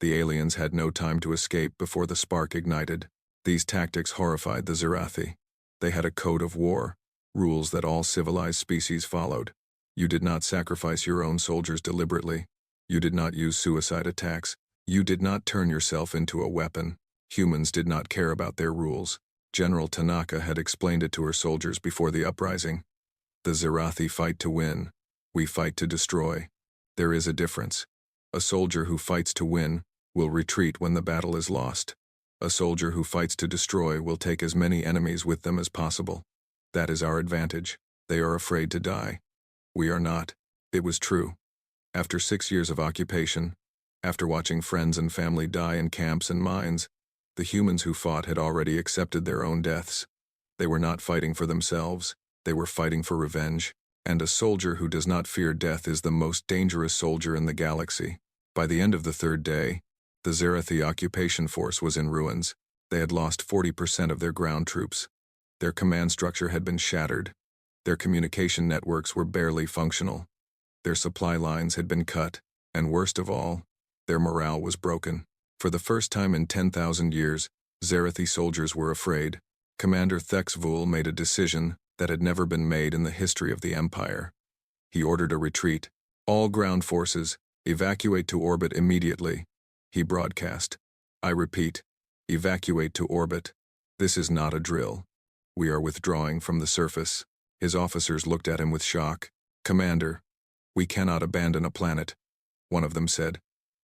The aliens had no time to escape before the spark ignited. These tactics horrified the Zerathi. They had a code of war, rules that all civilized species followed. You did not sacrifice your own soldiers deliberately. You did not use suicide attacks. You did not turn yourself into a weapon. Humans did not care about their rules. General Tanaka had explained it to her soldiers before the uprising. The Zerathi fight to win. We fight to destroy. There is a difference. A soldier who fights to win will retreat when the battle is lost. A soldier who fights to destroy will take as many enemies with them as possible. That is our advantage. They are afraid to die. We are not. It was true. After 6 years of occupation, after watching friends and family die in camps and mines, the humans who fought had already accepted their own deaths. They were not fighting for themselves. They were fighting for revenge. And a soldier who does not fear death is the most dangerous soldier in the galaxy. By the end of the third day, the Zerathi occupation force was in ruins. They had lost 40% of their ground troops. Their command structure had been shattered. Their communication networks were barely functional. Their supply lines had been cut, and worst of all, their morale was broken. For the first time in 10,000 years, Zerathi soldiers were afraid. Commander Thexvul made a decision that had never been made in the history of the Empire. He ordered a retreat. All ground forces, evacuate to orbit immediately. He broadcast. I repeat, evacuate to orbit. This is not a drill. We are withdrawing from the surface. His officers looked at him with shock. Commander, we cannot abandon a planet. One of them said.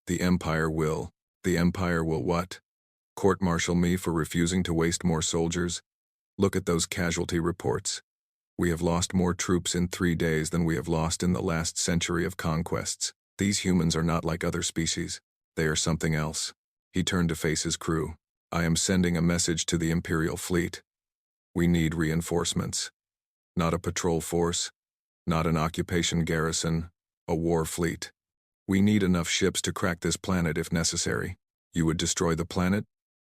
The Empire will. The Empire will what? Court-martial me for refusing to waste more soldiers? Look at those casualty reports. We have lost more troops in 3 days than we have lost in the last century of conquests. These humans are not like other species. They are something else. He turned to face his crew. I am sending a message to the Imperial fleet. We need reinforcements. Not a patrol force, not an occupation garrison, a war fleet. We need enough ships to crack this planet if necessary. You would destroy the planet?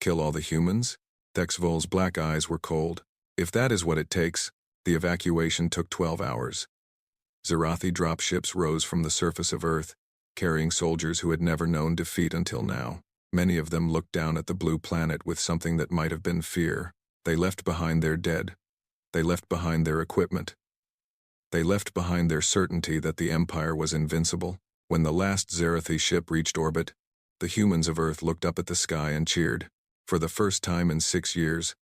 Kill all the humans? Thexvul's black eyes were cold. If that is what it takes, the evacuation took 12 hours. Zerathi dropships rose from the surface of Earth, carrying soldiers who had never known defeat until now. Many of them looked down at the blue planet with something that might have been fear. They left behind their dead. They left behind their equipment. They left behind their certainty that the Empire was invincible. When the last Zerathi ship reached orbit, the humans of Earth looked up at the sky and cheered. For the first time in 6 years,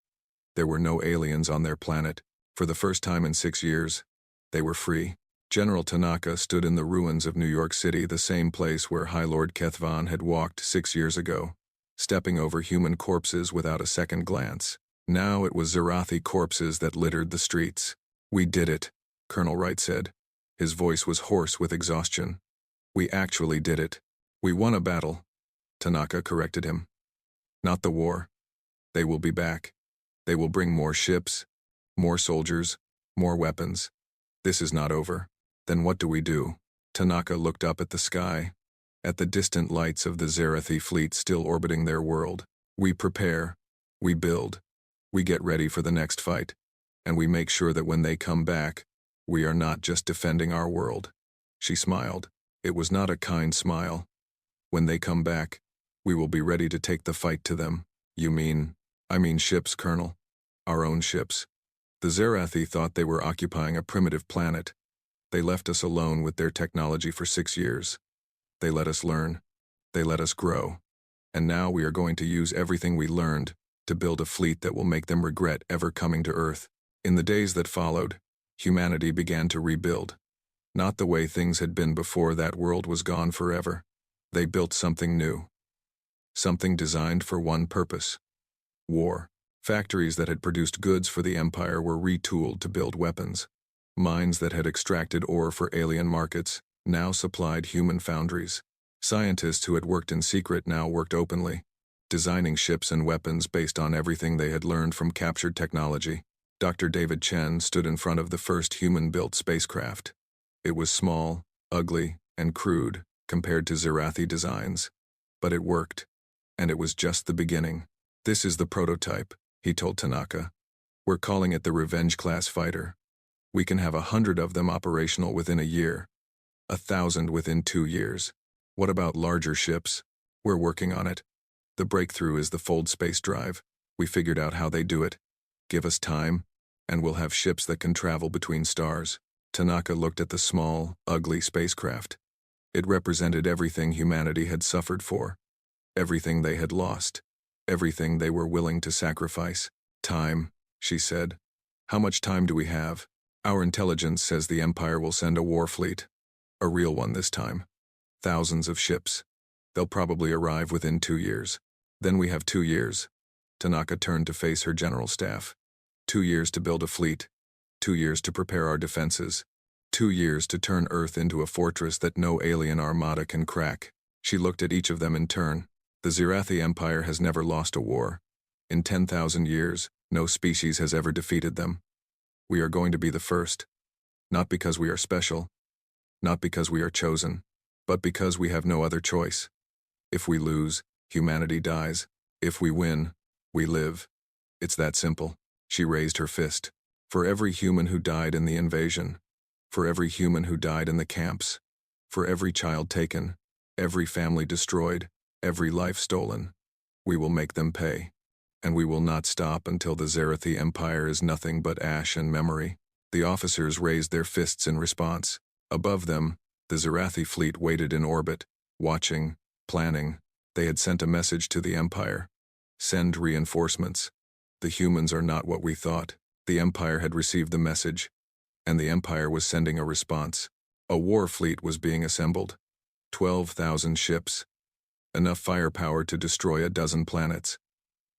there were no aliens on their planet. For the first time in 6 years, they were free. General Tanaka stood in the ruins of New York City, the same place where High Lord Kethvan had walked 6 years ago, stepping over human corpses without a second glance. Now it was Zerathi corpses that littered the streets. We did it, Colonel Wright said. His voice was hoarse with exhaustion. We actually did it. We won a battle, Tanaka corrected him. Not the war. They will be back. They will bring more ships, more soldiers, more weapons. This is not over. Then what do we do? Tanaka looked up at the sky, at the distant lights of the Zerathi fleet still orbiting their world. We prepare. We build. We get ready for the next fight. And we make sure that when they come back, we are not just defending our world. She smiled. It was not a kind smile. When they come back, we will be ready to take the fight to them. You mean? I mean ships, Colonel. Our own ships. The Zerathi thought they were occupying a primitive planet. They left us alone with their technology for 6 years. They let us learn. They let us grow. And now we are going to use everything we learned to build a fleet that will make them regret ever coming to Earth. In the days that followed, humanity began to rebuild. Not the way things had been before that world was gone forever. They built something new. Something designed for one purpose. War. Factories that had produced goods for the Empire were retooled to build weapons. Mines that had extracted ore for alien markets now supplied human foundries. Scientists who had worked in secret now worked openly, designing ships and weapons based on everything they had learned from captured technology. Dr. David Chen stood in front of the first human-built spacecraft. It was small, ugly, and crude compared to Zerathi designs. But it worked, and it was just the beginning. This is the prototype, he told Tanaka. We're calling it the Revenge-class fighter. We can have 100 of them operational within a year, 1,000 within 2 years. What about larger ships? We're working on it. The breakthrough is the fold space drive. We figured out how they do it. Give us time, and we'll have ships that can travel between stars. Tanaka looked at the small, ugly spacecraft. It represented everything humanity had suffered for, everything they had lost, everything they were willing to sacrifice. Time, she said. How much time do we have? Our intelligence says the Empire will send a war fleet. A real one this time. Thousands of ships. They'll probably arrive within 2 years. Then we have 2 years. Tanaka turned to face her general staff. 2 years to build a fleet. 2 years to prepare our defenses. 2 years to turn Earth into a fortress that no alien armada can crack. She looked at each of them in turn. The Zerathi Empire has never lost a war. In 10,000 years, no species has ever defeated them. We are going to be the first. Not because we are special. Not because we are chosen. but because we have no other choice. If we lose, humanity dies. If we win, we live. It's that simple. She raised her fist. For every human who died in the invasion, for every human who died in the camps, for every child taken, every family destroyed, every life stolen, we will make them pay. And we will not stop until the Zerathi Empire is nothing but ash and memory. The officers raised their fists in response. Above them, the Zerathi fleet waited in orbit, watching, planning. They had sent a message to the Empire. Send reinforcements. The humans are not what we thought. The Empire had received the message, and the Empire was sending a response. A war fleet was being assembled. 12,000 ships. Enough firepower to destroy a dozen planets.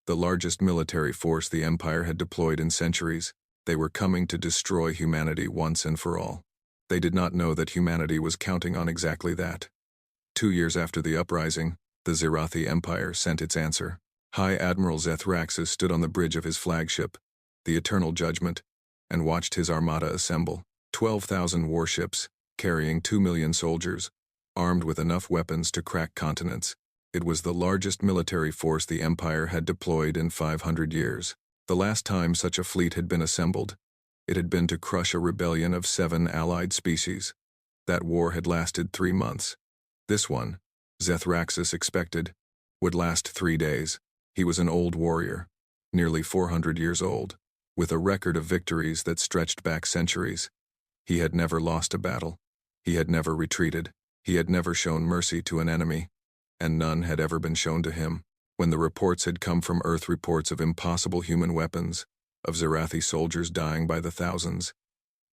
The largest military force the Empire had deployed in centuries. They were coming to destroy humanity once and for all. They did not know that humanity was counting on exactly that. 2 years after the uprising, the Zerathi Empire sent its answer. High Admiral Zethraxis stood on the bridge of his flagship, the Eternal Judgment, and watched his armada assemble. 12,000 warships, carrying 2 million soldiers, armed with enough weapons to crack continents. It was the largest military force the Empire had deployed in 500 years. The last time such a fleet had been assembled, it had been to crush a rebellion of 7 allied species. That war had lasted 3 months. This one, Zethraxis expected, would last 3 days. He was an old warrior, nearly 400 years old, with a record of victories that stretched back centuries. He had never lost a battle. He had never retreated. He had never shown mercy to an enemy, and none had ever been shown to him. When the reports had come from Earth, reports of impossible human weapons, of Zerathi soldiers dying by the thousands,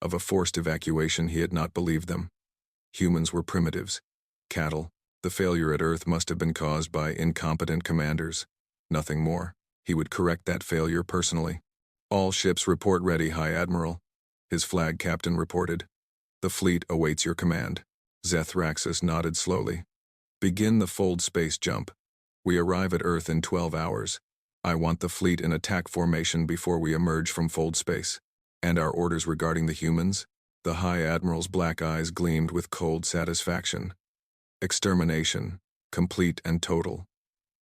of a forced evacuation, he had not believed them. Humans were primitives, cattle. The failure at Earth must have been caused by incompetent commanders. Nothing more. He would correct that failure personally. All ships report ready, High Admiral. His flag captain reported. The fleet awaits your command. Zethraxis nodded slowly. Begin the fold space jump. We arrive at Earth in 12 hours. I want the fleet in attack formation before we emerge from fold space. And our orders regarding the humans? The High Admiral's black eyes gleamed with cold satisfaction. Extermination, complete and total.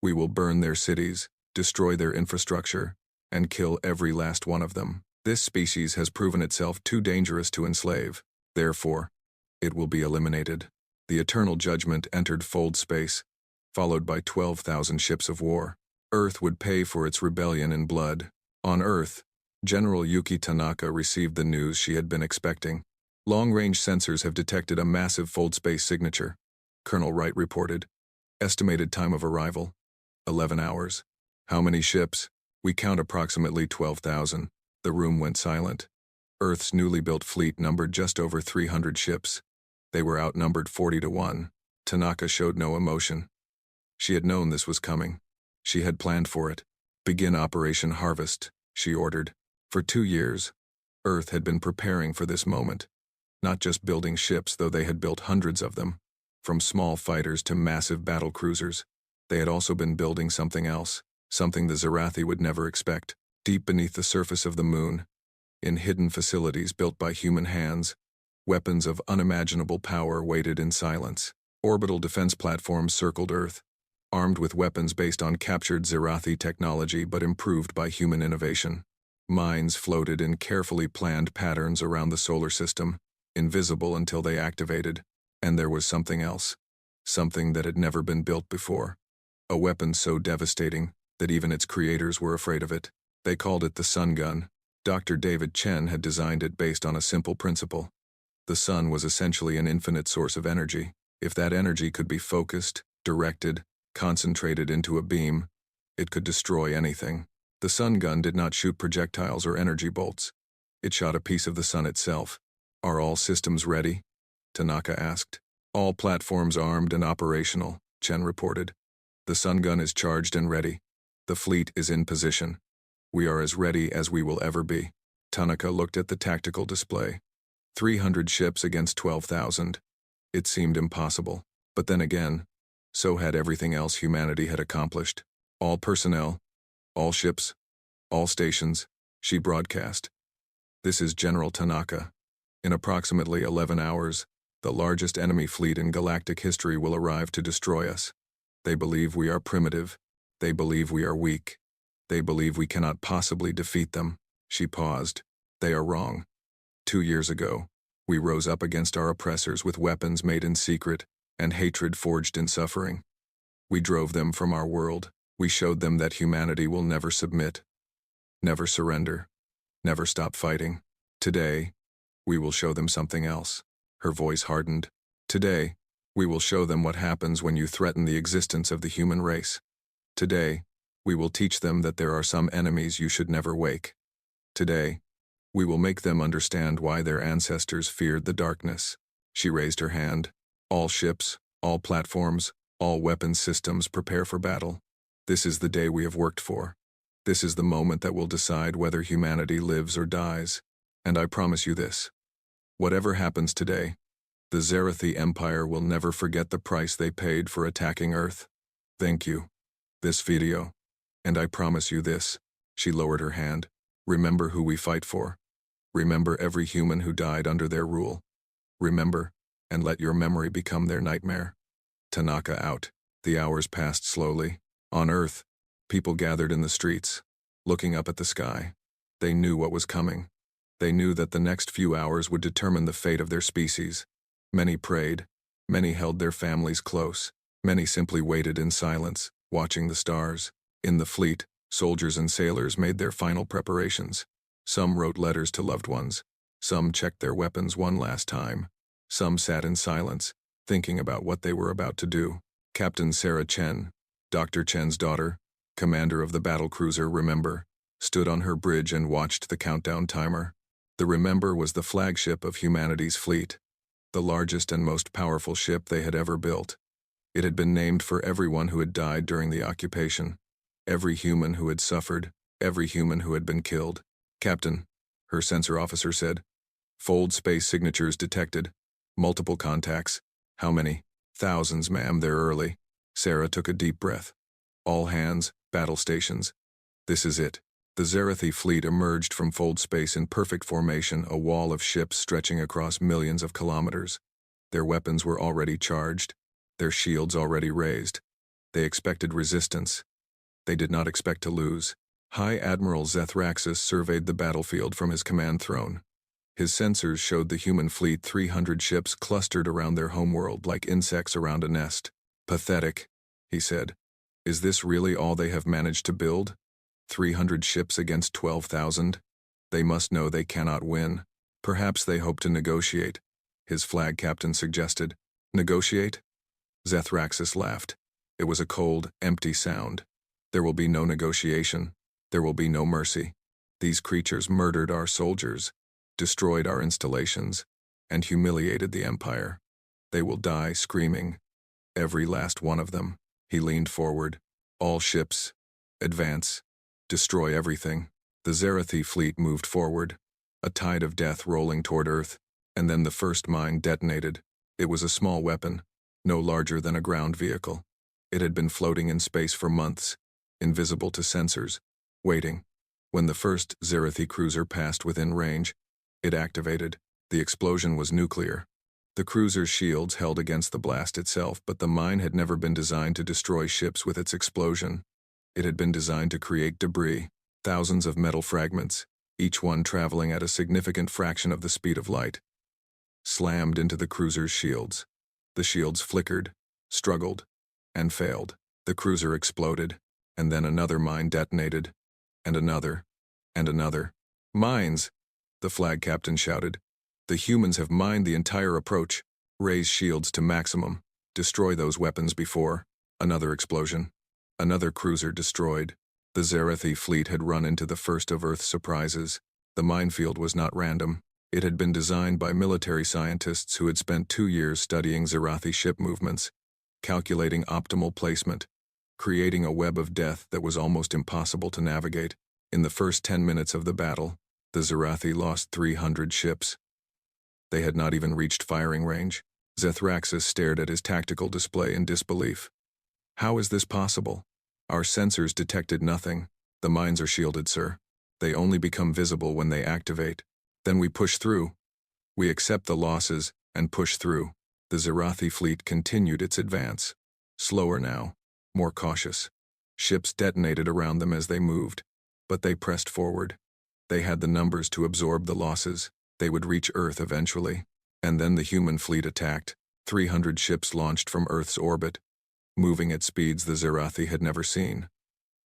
We will burn their cities, destroy their infrastructure, and kill every last one of them. This species has proven itself too dangerous to enslave. Therefore, it will be eliminated. The Eternal Judgment entered fold space, followed by 12,000 ships of war. Earth would pay for its rebellion in blood. On Earth, General Yuki Tanaka received the news she had been expecting. Long-range sensors have detected a massive fold space signature, Colonel Wright reported. Estimated time of arrival, 11 hours. How many ships? We count approximately 12,000. The room went silent. Earth's newly built fleet numbered just over 300 ships. They were outnumbered 40-1. Tanaka showed no emotion. She had known this was coming. She had planned for it. Begin Operation Harvest, she ordered. For 2 years, Earth had been preparing for this moment. Not just building ships, though they had built hundreds of them. From small fighters to massive battle cruisers. They had also been building something else, something the Zerathi would never expect. Deep beneath the surface of the moon, in hidden facilities built by human hands, weapons of unimaginable power waited in silence. Orbital defense platforms circled Earth, armed with weapons based on captured Zerathi technology but improved by human innovation. Mines floated in carefully planned patterns around the solar system, invisible until they activated. And there was something else, something that had never been built before. A weapon so devastating that even its creators were afraid of it. They called it the Sun Gun. Dr. David Chen had designed it based on a simple principle. The sun was essentially an infinite source of energy. If that energy could be focused, directed, concentrated into a beam, it could destroy anything. The Sun Gun did not shoot projectiles or energy bolts. It shot a piece of the sun itself. Are all systems ready? Tanaka asked. All platforms armed and operational, Chen reported. The Sun Gun is charged and ready. The fleet is in position. We are as ready as we will ever be. Tanaka looked at the tactical display. 300 ships against 12,000. It seemed impossible. But then again, so had everything else humanity had accomplished. All personnel, all ships, all stations, she broadcast. This is General Tanaka. In approximately 11 hours, The largest enemy fleet in galactic history will arrive to destroy us. They believe we are primitive. They believe we are weak. They believe we cannot possibly defeat them. She paused. They are wrong. 2 years ago, we rose up against our oppressors with weapons made in secret and hatred forged in suffering. We drove them from our world. We showed them that humanity will never submit, never surrender, never stop fighting. Today, we will show them something else. Her voice hardened. Today, we will show them what happens when you threaten the existence of the human race. Today, we will teach them that there are some enemies you should never wake. Today, we will make them understand why their ancestors feared the darkness. She raised her hand. All ships, all platforms, all weapons systems prepare for battle. This is the day we have worked for. This is the moment that will decide whether humanity lives or dies. And I promise you this. Whatever happens today, the Zerathi Empire will never forget the price they paid for attacking Earth. Thank you. This video. And I promise you this. She lowered her hand. Remember who we fight for. Remember every human who died under their rule. Remember, and let your memory become their nightmare. Tanaka out. The hours passed slowly. On Earth, people gathered in the streets, looking up at the sky. They knew what was coming. They knew that the next few hours would determine the fate of their species. Many prayed. Many held their families close. Many simply waited in silence, watching the stars. In the fleet, soldiers and sailors made their final preparations. Some wrote letters to loved ones. Some checked their weapons one last time. Some sat in silence, thinking about what they were about to do. Captain Sarah Chen, Dr. Chen's daughter, commander of the battlecruiser Remember, stood on her bridge and watched the countdown timer. The Remember was the flagship of humanity's fleet, the largest and most powerful ship they had ever built. It had been named for everyone who had died during the occupation, every human who had suffered, every human who had been killed. Captain, her sensor officer said. Fold space signatures detected. Multiple contacts. How many? Thousands, ma'am, they're early. Sarah took a deep breath. All hands, battle stations. This is it. The Zerathi fleet emerged from Fold space in perfect formation, a wall of ships stretching across millions of kilometers. Their weapons were already charged, their shields already raised. They expected resistance. They did not expect to lose. High Admiral Zethraxis surveyed the battlefield from his command throne. His sensors showed the human fleet 300 ships clustered around their homeworld like insects around a nest. Pathetic, he said. Is this really all they have managed to build? 300 ships against 12,000? They must know they cannot win. Perhaps they hope to negotiate, his flag captain suggested. Negotiate? Zethraxis laughed. It was a cold, empty sound. There will be no negotiation. There will be no mercy. These creatures murdered our soldiers, destroyed our installations, and humiliated the Empire. They will die screaming. Every last one of them. He leaned forward. All ships. Advance. Destroy everything. The Zerathi fleet moved forward, a tide of death rolling toward Earth, and then the first mine detonated. It was a small weapon, no larger than a ground vehicle. It had been floating in space for months, invisible to sensors, waiting. When the first Zerathi cruiser passed within range, it activated. The explosion was nuclear. The cruiser's shields held against the blast itself, but the mine had never been designed to destroy ships with its explosion. It had been designed to create debris, thousands of metal fragments, each one traveling at a significant fraction of the speed of light. Slammed into the cruiser's shields. The shields flickered, struggled, and failed. The cruiser exploded, and then another mine detonated, and another, and another. Mines! The flag captain shouted. The humans have mined the entire approach. Raise shields to maximum. Destroy those weapons before. Another explosion. Another cruiser destroyed. The Zerathi fleet had run into the first of Earth's surprises. The minefield was not random. It had been designed by military scientists who had spent 2 years studying Zerathi ship movements, calculating optimal placement, creating a web of death that was almost impossible to navigate. In the first 10 minutes of the battle, the Zerathi lost 300 ships. They had not even reached firing range. Zethraxis stared at his tactical display in disbelief. How is this possible? Our sensors detected nothing. The mines are shielded, sir. They only become visible when they activate. Then we push through. We accept the losses, and push through. The Zerathi fleet continued its advance. Slower now, more cautious. Ships detonated around them as they moved, but they pressed forward. They had the numbers to absorb the losses. They would reach Earth eventually. And then the human fleet attacked. 300 ships launched from Earth's orbit, moving at speeds the Zerathi had never seen.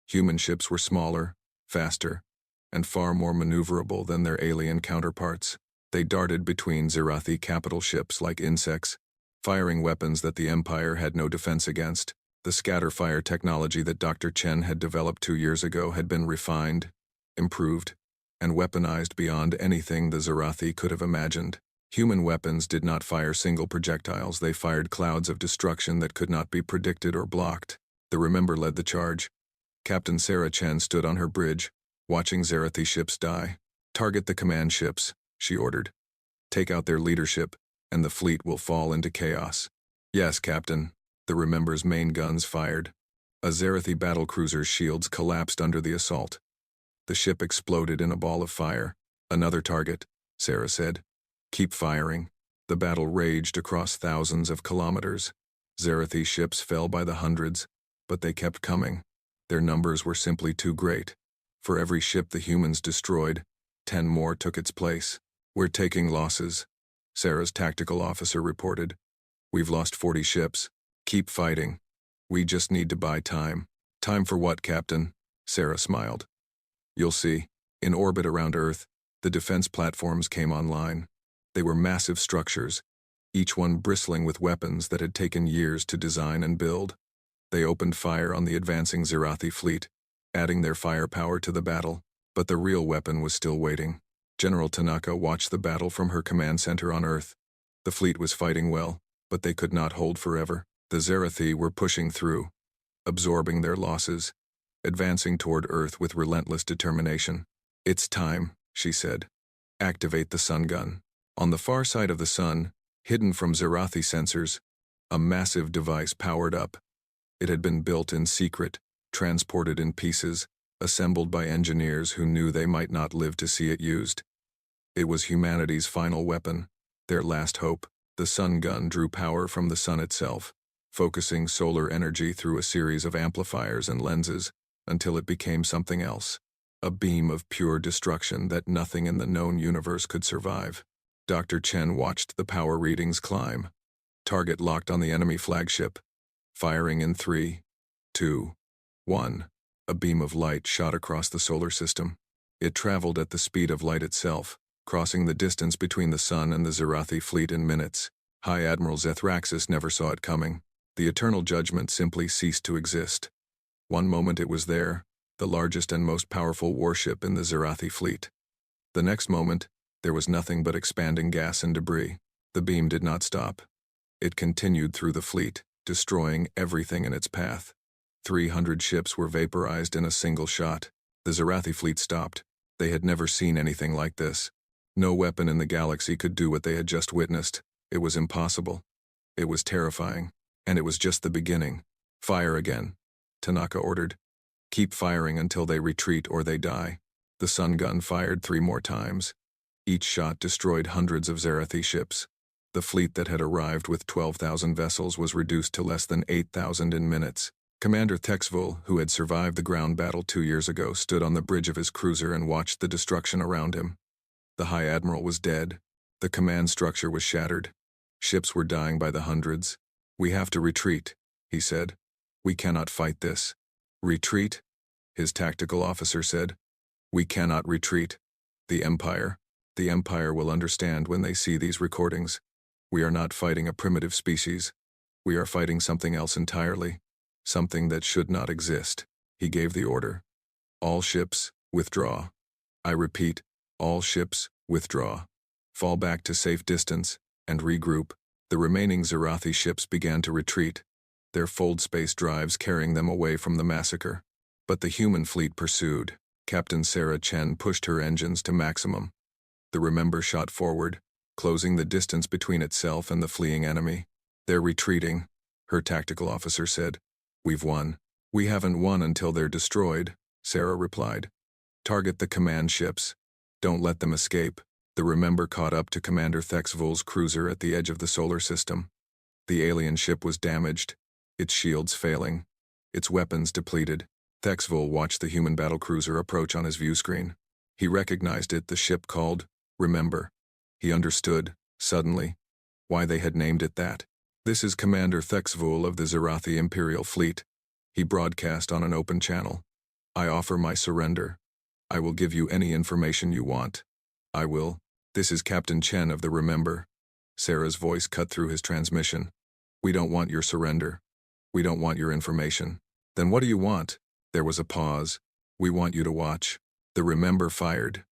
Human ships were smaller, faster, and far more maneuverable than their alien counterparts. They darted between Zerathi capital ships like insects, firing weapons that the Empire had no defense against. The scatter-fire technology that Dr. Chen had developed 2 years ago had been refined, improved, and weaponized beyond anything the Zerathi could have imagined. Human weapons did not fire single projectiles, they fired clouds of destruction that could not be predicted or blocked. The Remember led the charge. Captain Sarah Chen stood on her bridge, watching Zerathi ships die. "Target the command ships," she ordered. "Take out their leadership, and the fleet will fall into chaos." "Yes, Captain." The Remember's main guns fired. A Zerathi battlecruiser's shields collapsed under the assault. The ship exploded in a ball of fire. "Another target," Sarah said. "Keep firing." The battle raged across thousands of kilometers. Zerathi ships fell by the hundreds, but they kept coming. Their numbers were simply too great. For every ship the humans destroyed, 10 more took its place. "We're taking losses," Sarah's tactical officer reported. "We've lost 40 ships. Keep fighting. We just need to buy time." "Time for what, Captain?" Sarah smiled. "You'll see." In orbit around Earth, the defense platforms came online. They were massive structures, each one bristling with weapons that had taken years to design and build. They opened fire on the advancing Zerathi fleet, adding their firepower to the battle. But the real weapon was still waiting. General Tanaka watched the battle from her command center on Earth. The fleet was fighting well, but they could not hold forever. The Zerathi were pushing through, absorbing their losses, advancing toward Earth with relentless determination. "It's time," she said. "Activate the sun gun." On the far side of the sun, hidden from Zerathi sensors, a massive device powered up. It had been built in secret, transported in pieces, assembled by engineers who knew they might not live to see it used. It was humanity's final weapon, their last hope. The sun gun drew power from the sun itself, focusing solar energy through a series of amplifiers and lenses until it became something else, a beam of pure destruction that nothing in the known universe could survive. Dr. Chen watched the power readings climb. Target locked on the enemy flagship. Firing in 3, 2, 1. A beam of light shot across the solar system. It traveled at the speed of light itself, crossing the distance between the sun and the Zerathi fleet in minutes. High Admiral Zethraxis never saw it coming. The Eternal Judgment simply ceased to exist. One moment it was there, the largest and most powerful warship in the Zerathi fleet. The next moment, there was nothing but expanding gas and debris. The beam did not stop. It continued through the fleet, destroying everything in its path. 300 ships were vaporized in a single shot. The Zerathi fleet stopped. They had never seen anything like this. No weapon in the galaxy could do what they had just witnessed. It was impossible. It was terrifying. And it was just the beginning. "Fire again," Tanaka ordered. "Keep firing until they retreat or they die." The sun gun fired 3 more times. Each shot destroyed hundreds of Zerathi ships. The fleet that had arrived with 12,000 vessels was reduced to less than 8,000 in minutes. Commander Texvul, who had survived the ground battle 2 years ago, stood on the bridge of his cruiser and watched the destruction around him. The High Admiral was dead. The command structure was shattered. Ships were dying by the hundreds. "We have to retreat," he said. "We cannot fight this." "Retreat?" his tactical officer said. "We cannot retreat. The Empire will understand when they see these recordings. We are not fighting a primitive species. We are fighting something else entirely. Something that should not exist." He gave the order. "All ships, withdraw. I repeat, all ships, withdraw. Fall back to safe distance, and regroup." The remaining Zerathi ships began to retreat, their fold space drives carrying them away from the massacre. But the human fleet pursued. Captain Sarah Chen pushed her engines to maximum. The Remember shot forward, closing the distance between itself and the fleeing enemy. "They're retreating," her tactical officer said. "We've won." "We haven't won until they're destroyed," Sarah replied. "Target the command ships. Don't let them escape." The Remember caught up to Commander Thexvul's cruiser at the edge of the solar system. The alien ship was damaged, its shields failing, its weapons depleted. Thexvul watched the human battlecruiser approach on his view screen. He recognized it, the ship called Remember. He understood, suddenly, why they had named it that. "This is Commander Thexvul of the Zerathi Imperial Fleet," he broadcast on an open channel. "I offer my surrender. I will give you any information you want. I will." "This is Captain Chen of the Remember." Sarah's voice cut through his transmission. "We don't want your surrender. We don't want your information." "Then what do you want?" There was a pause. "We want you to watch." The Remember fired.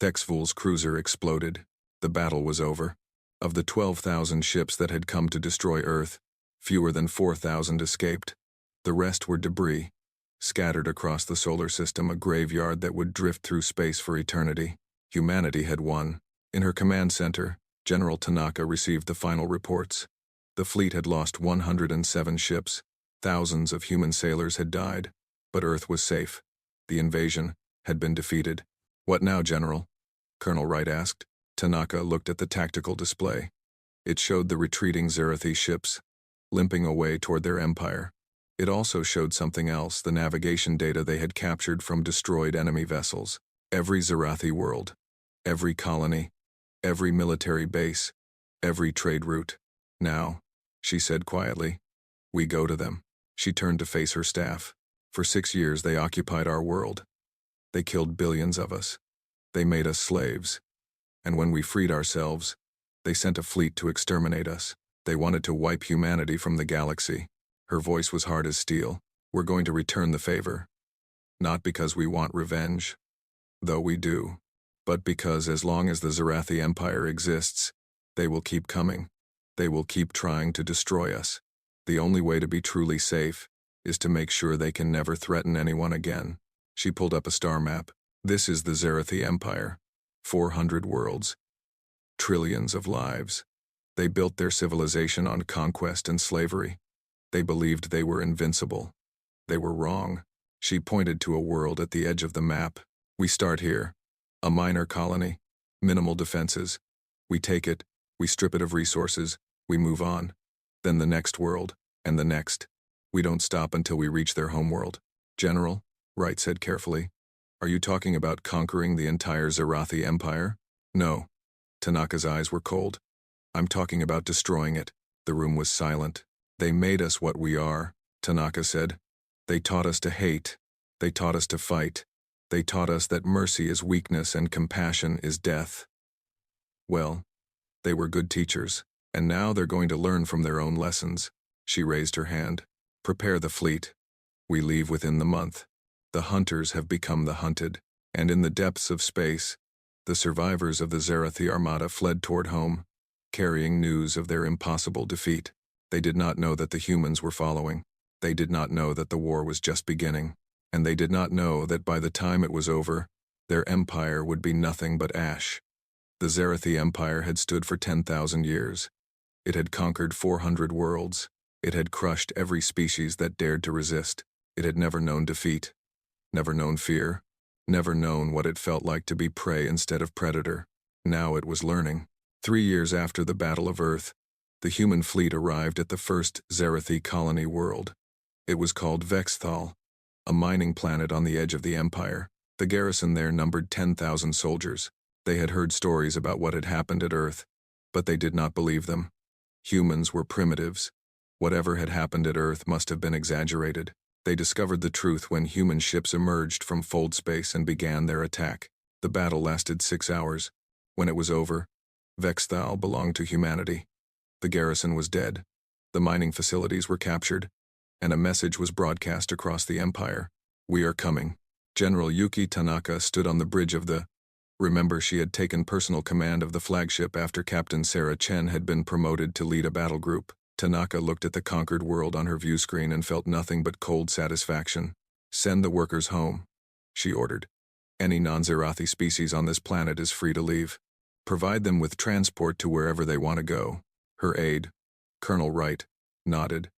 Thexvul's cruiser exploded. The battle was over. Of the 12,000 ships that had come to destroy Earth, fewer than 4,000 escaped. The rest were debris, scattered across the solar system, a graveyard that would drift through space for eternity. Humanity had won. In her command center, General Tanaka received the final reports. The fleet had lost 107 ships. Thousands of human sailors had died. But Earth was safe. The invasion had been defeated. "What now, General?" Colonel Wright asked. Tanaka looked at the tactical display. It showed the retreating Zerathi ships, limping away toward their empire. It also showed something else, the navigation data they had captured from destroyed enemy vessels. Every Zerathi world, every colony, every military base, every trade route. "Now," she said quietly, "we go to them." She turned to face her staff. "For 6 years they occupied our world. They killed billions of us. They made us slaves. And when we freed ourselves, they sent a fleet to exterminate us. They wanted to wipe humanity from the galaxy." Her voice was hard as steel. "We're going to return the favor. Not because we want revenge, though we do, but because as long as the Zerathi Empire exists, they will keep coming. They will keep trying to destroy us. The only way to be truly safe is to make sure they can never threaten anyone again." She pulled up a star map. "This is the Zerathi Empire. 400 worlds. Trillions of lives. They built their civilization on conquest and slavery. They believed they were invincible. They were wrong." She pointed to a world at the edge of the map. "We start here. A minor colony. Minimal defenses. We take it. We strip it of resources. We move on. Then the next world, and the next. We don't stop until we reach their homeworld." "General," Wright said carefully, "are you talking about conquering the entire Zerathi Empire?" "No." Tanaka's eyes were cold. "I'm talking about destroying it." The room was silent. "They made us what we are," Tanaka said. "They taught us to hate. They taught us to fight. They taught us that mercy is weakness and compassion is death. Well, they were good teachers, and now they're going to learn from their own lessons." She raised her hand. "Prepare the fleet. We leave within the month. The hunters have become the hunted, and in the depths of space, the survivors of the Zerathi Armada fled toward home, carrying news of their impossible defeat. They did not know that the humans were following. They did not know that the war was just beginning, and they did not know that by the time it was over, their empire would be nothing but ash. The Zerathi Empire had stood for 10,000 years. It had conquered 400 worlds. It had crushed every species that dared to resist. It had never known defeat, never known fear, never known what it felt like to be prey instead of predator. Now it was learning. 3 years after the Battle of Earth, the human fleet arrived at the first Zerathi colony world. It was called Vexthal, a mining planet on the edge of the Empire. The garrison there numbered 10,000 soldiers. They had heard stories about what had happened at Earth, but they did not believe them. Humans were primitives. Whatever had happened at Earth must have been exaggerated. They discovered the truth when human ships emerged from fold space and began their attack. The battle lasted 6 hours. When it was over, Vexthal belonged to humanity. The garrison was dead. The mining facilities were captured, and a message was broadcast across the Empire. "We are coming." General Yuki Tanaka stood on the bridge of the... Remember, she had taken personal command of the flagship after Captain Sarah Chen had been promoted to lead a battle group. Tanaka looked at the conquered world on her view screen and felt nothing but cold satisfaction. "Send the workers home," she ordered. "Any non-Zerathi species on this planet is free to leave. Provide them with transport to wherever they want to go." Her aide, Colonel Wright, nodded.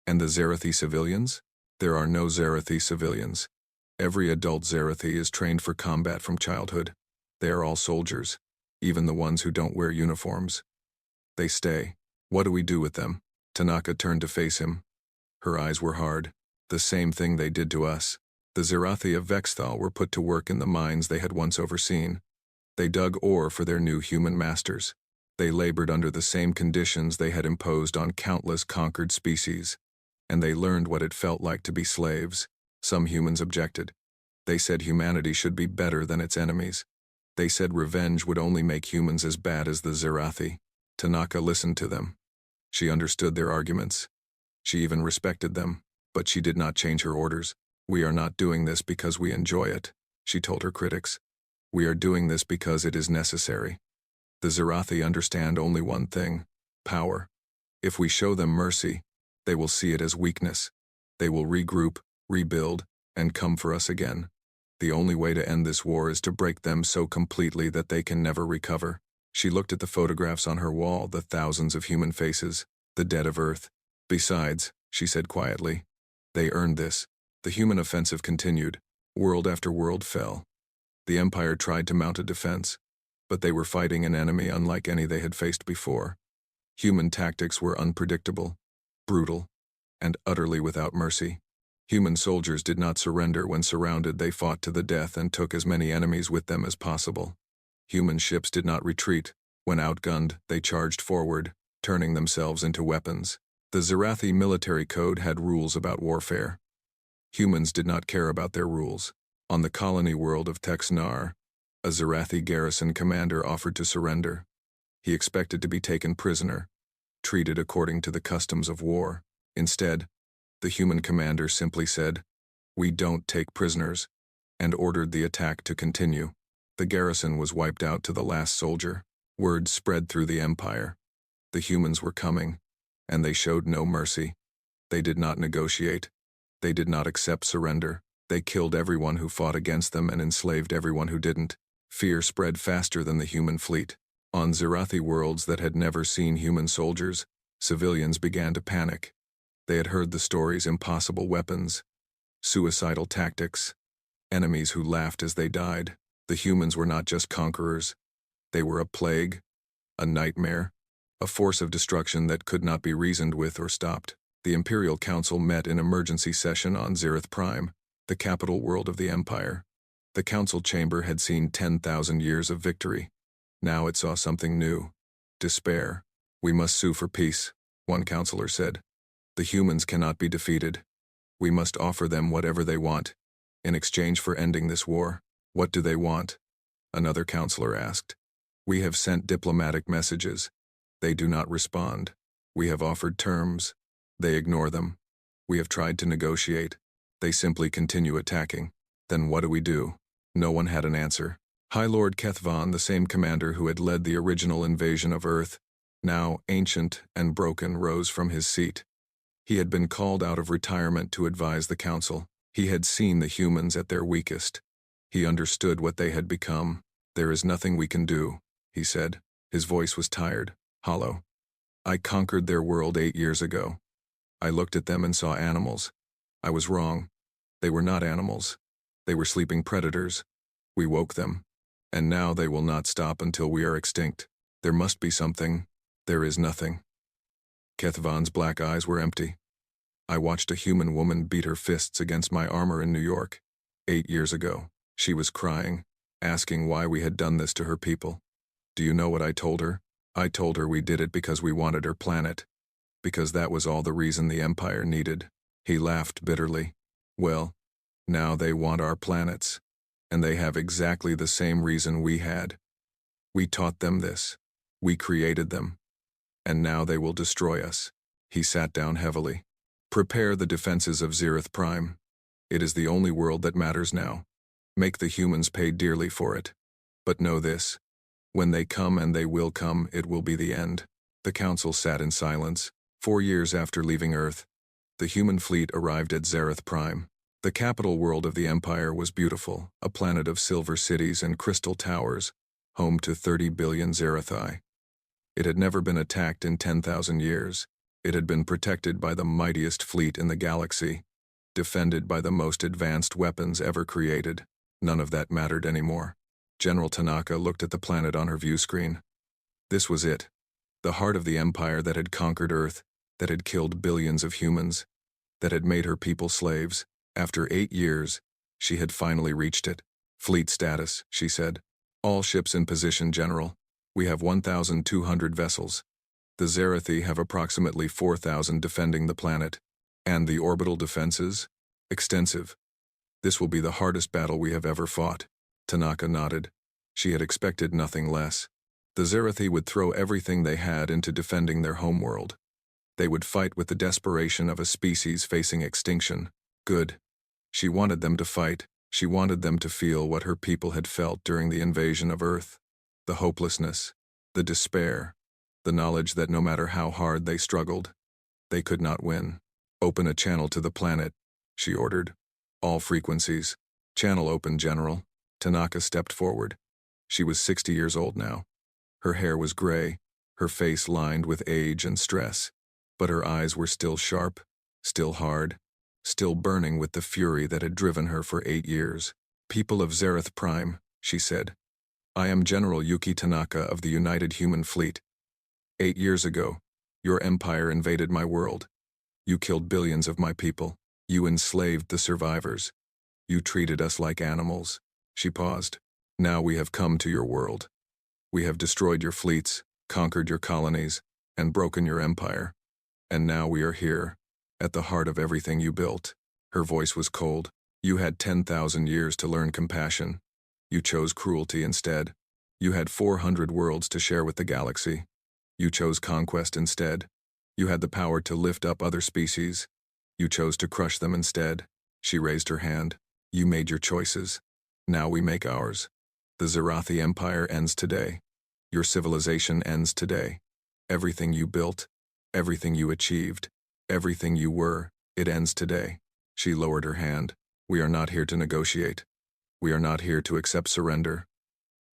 "And the Zerathi civilians?" "There are no Zerathi civilians. Every adult Zerathi is trained for combat from childhood. They are all soldiers. even the ones who don't wear uniforms. They stay. What do we do with them? Tanaka turned to face him. Her eyes were hard. The same thing they did to us. The Zerathi of Vexthal were put to work in the mines they had once overseen. They dug ore for their new human masters. They labored under the same conditions they had imposed on countless conquered species. And they learned what it felt like to be slaves. Some humans objected. They said humanity should be better than its enemies. They said revenge would only make humans as bad as the Zerathi. Tanaka listened to them. She understood their arguments. She even respected them, but she did not change her orders. We are not doing this because we enjoy it, she told her critics. We are doing this because it is necessary. The Zerathi understand only one thing: power. If we show them mercy, they will see it as weakness. They will regroup, rebuild, and come for us again. The only way to end this war is to break them so completely that they can never recover. She looked at the photographs on her wall, the thousands of human faces, the dead of Earth. Besides, she said quietly, they earned this. The human offensive continued. World after world fell. The Empire tried to mount a defense, but they were fighting an enemy unlike any they had faced before. Human tactics were unpredictable, brutal, and utterly without mercy. Human soldiers did not surrender. When surrounded, they fought to the death and took as many enemies with them as possible. Human ships did not retreat. When outgunned, they charged forward, turning themselves into weapons. The Zerathi military code had rules about warfare. Humans did not care about their rules. On the colony world of Texnar, a Zerathi garrison commander offered to surrender. He expected to be taken prisoner, treated according to the customs of war. Instead, the human commander simply said, "We don't take prisoners," and ordered the attack to continue. The garrison was wiped out to the last soldier. Word spread through the Empire. The humans were coming, and they showed no mercy. They did not negotiate. They did not accept surrender. They killed everyone who fought against them and enslaved everyone who didn't. Fear spread faster than the human fleet. On Zerathi worlds that had never seen human soldiers, civilians began to panic. They had heard the stories: impossible weapons, suicidal tactics, enemies who laughed as they died. The humans were not just conquerors. They were a plague, a nightmare, a force of destruction that could not be reasoned with or stopped. The Imperial Council met in emergency session on Zereth Prime, the capital world of the Empire. The council chamber had seen 10,000 years of victory. Now it saw something new: despair. "We must sue for peace," one counselor said. "The humans cannot be defeated. We must offer them whatever they want, in exchange for ending this war." "What do they want?" another counselor asked. "We have sent diplomatic messages. They do not respond. We have offered terms. They ignore them. We have tried to negotiate. They simply continue attacking. Then what do we do?" No one had an answer. High Lord Kethvan, the same commander who had led the original invasion of Earth, now ancient and broken, rose from his seat. He had been called out of retirement to advise the council. He had seen the humans at their weakest. He understood what they had become. "There is nothing we can do," he said. His voice was tired, hollow. "I conquered their world 8 years ago. I looked at them and saw animals. I was wrong. They were not animals. They were sleeping predators. We woke them. And now they will not stop until we are extinct. There must be something. There is nothing." Kethvan's black eyes were empty. "I watched a human woman beat her fists against my armor in New York 8 years ago. She was crying, asking why we had done this to her people. Do you know what I told her? I told her we did it because we wanted her planet. Because that was all the reason the Empire needed." He laughed bitterly. "Well, now they want our planets. And they have exactly the same reason we had. We taught them this. We created them. And now they will destroy us." He sat down heavily. "Prepare the defenses of Zereth Prime. It is the only world that matters now. Make the humans pay dearly for it. But know this: when they come, and they will come, it will be the end." The council sat in silence. 4 years after leaving Earth, the human fleet arrived at Zereth Prime. The capital world of the Empire was beautiful, a planet of silver cities and crystal towers, home to 30 billion Zerathi. It had never been attacked in 10,000 years. It had been protected by the mightiest fleet in the galaxy, defended by the most advanced weapons ever created. None of that mattered anymore. General Tanaka looked at the planet on her view screen. This was it. The heart of the empire that had conquered Earth, that had killed billions of humans, that had made her people slaves. After 8 years, she had finally reached it. Fleet status, she said. All ships in position, General. We have 1,200 vessels. The Zerathi have approximately 4,000 defending the planet. And the orbital defenses? Extensive. This will be the hardest battle we have ever fought. Tanaka nodded. She had expected nothing less. The Zerathi would throw everything they had into defending their homeworld. They would fight with the desperation of a species facing extinction. Good. She wanted them to fight. She wanted them to feel what her people had felt during the invasion of Earth. The hopelessness, the despair, the knowledge that no matter how hard they struggled, they could not win. Open a channel to the planet, she ordered. All frequencies. Channel open, General. Tanaka stepped forward. She was 60 years old now. Her hair was gray, her face lined with age and stress, but her eyes were still sharp, still hard, still burning with the fury that had driven her for 8 years. People of Zerath Prime, she said. I am General Yuki Tanaka of the United Human Fleet. 8 years ago, your empire invaded my world. You killed billions of my people. You enslaved the survivors. You treated us like animals. She paused. Now we have come to your world. We have destroyed your fleets, conquered your colonies, and broken your empire. And now we are here, at the heart of everything you built. Her voice was cold. You had 10,000 years to learn compassion. You chose cruelty instead. You had 400 worlds to share with the galaxy. You chose conquest instead. You had the power to lift up other species. You chose to crush them instead. She raised her hand. You made your choices. Now we make ours. The Zerathi Empire ends today. Your civilization ends today. Everything you built, everything you achieved, everything you were, it ends today. She lowered her hand. We are not here to negotiate. We are not here to accept surrender.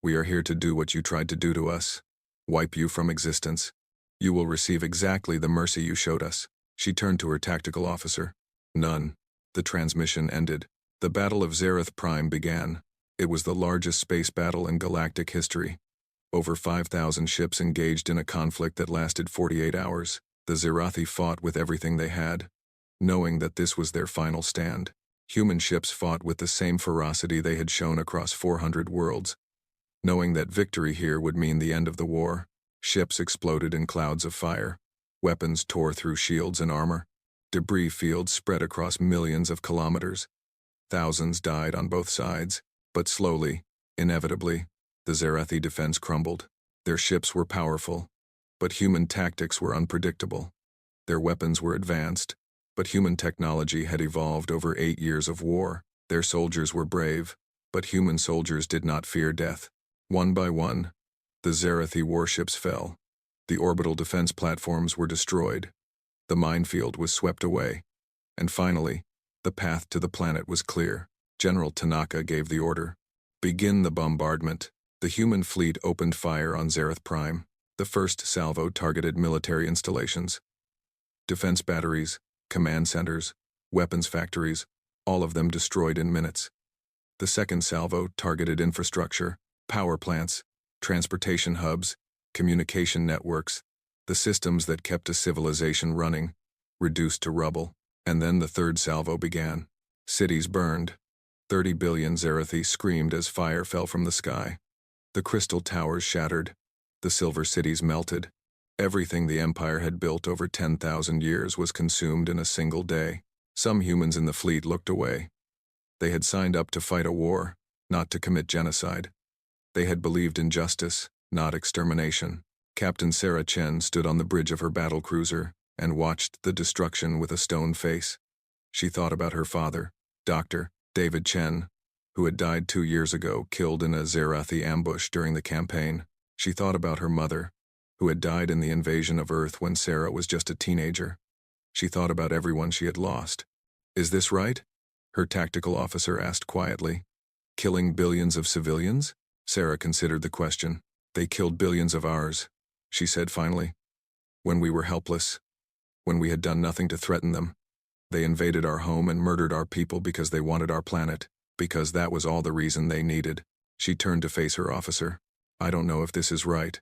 We are here to do what you tried to do to us. Wipe you from existence. You will receive exactly the mercy you showed us. She turned to her tactical officer. None. The transmission ended. The Battle of Zerath Prime began. It was the largest space battle in galactic history. Over 5,000 ships engaged in a conflict that lasted 48 hours. The Zerathi fought with everything they had, knowing that this was their final stand. Human ships fought with the same ferocity they had shown across 400 worlds, knowing that victory here would mean the end of the war. Ships exploded in clouds of fire. Weapons tore through shields and armor. Debris fields spread across millions of kilometers. Thousands died on both sides, but slowly, inevitably, the Zerathi defense crumbled. Their ships were powerful, but human tactics were unpredictable. Their weapons were advanced, but human technology had evolved over 8 years of war. Their soldiers were brave, but human soldiers did not fear death. One by one, the Zerathi warships fell. The orbital defense platforms were destroyed. The minefield was swept away. And finally, the path to the planet was clear. General Tanaka gave the order. Begin the bombardment. The human fleet opened fire on Zerath Prime. The first salvo targeted military installations. Defense batteries, command centers, weapons factories, all of them destroyed in minutes. The second salvo targeted infrastructure, power plants, transportation hubs, communication networks, the systems that kept a civilization running, reduced to rubble. And then the third salvo began. Cities burned. 30 billion Zerathi screamed as fire fell from the sky. The crystal towers shattered. The silver cities melted. Everything the Empire had built over 10,000 years was consumed in a single day. Some humans in the fleet looked away. They had signed up to fight a war, not to commit genocide. They had believed in justice, not extermination. Captain Sarah Chen stood on the bridge of her battlecruiser and watched the destruction with a stone face. She thought about her father, Dr. David Chen, who had died 2 years ago, killed in a Zerathi ambush during the campaign. She thought about her mother, who had died in the invasion of Earth when Sarah was just a teenager. She thought about everyone she had lost. Is this right? Her tactical officer asked quietly. Killing billions of civilians? Sarah considered the question. They killed billions of ours, she said finally. When we were helpless, when we had done nothing to threaten them, they invaded our home and murdered our people because they wanted our planet, because that was all the reason they needed. She turned to face her officer. I don't know if this is right.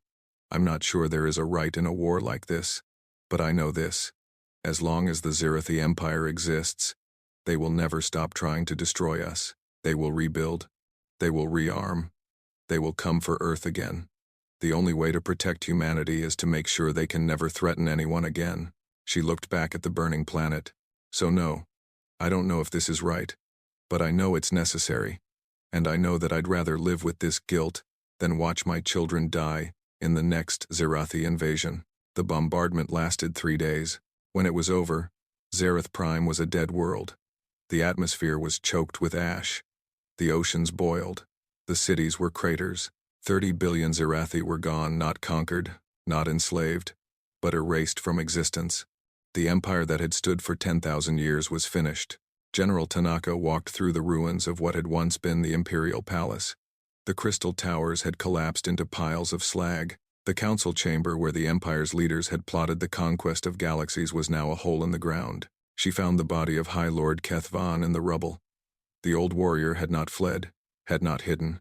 I'm not sure there is a right in a war like this. But I know this. As long as the Zirathi Empire exists, they will never stop trying to destroy us. They will rebuild. They will rearm. They will come for Earth again. The only way to protect humanity is to make sure they can never threaten anyone again. She looked back at the burning planet. So no, I don't know if this is right, but I know it's necessary. And I know that I'd rather live with this guilt than watch my children die in the next Zirathi invasion. The bombardment lasted 3 days. When it was over, Zereth Prime was a dead world. The atmosphere was choked with ash. The oceans boiled. The cities were craters. 30 billion Zirathi were gone, not conquered, not enslaved, but erased from existence. The empire that had stood for 10,000 years was finished. General Tanaka walked through the ruins of what had once been the Imperial Palace. The crystal towers had collapsed into piles of slag. The council chamber where the Empire's leaders had plotted the conquest of galaxies was now a hole in the ground. She found the body of High Lord Kethvan in the rubble. The old warrior had not fled, had not hidden.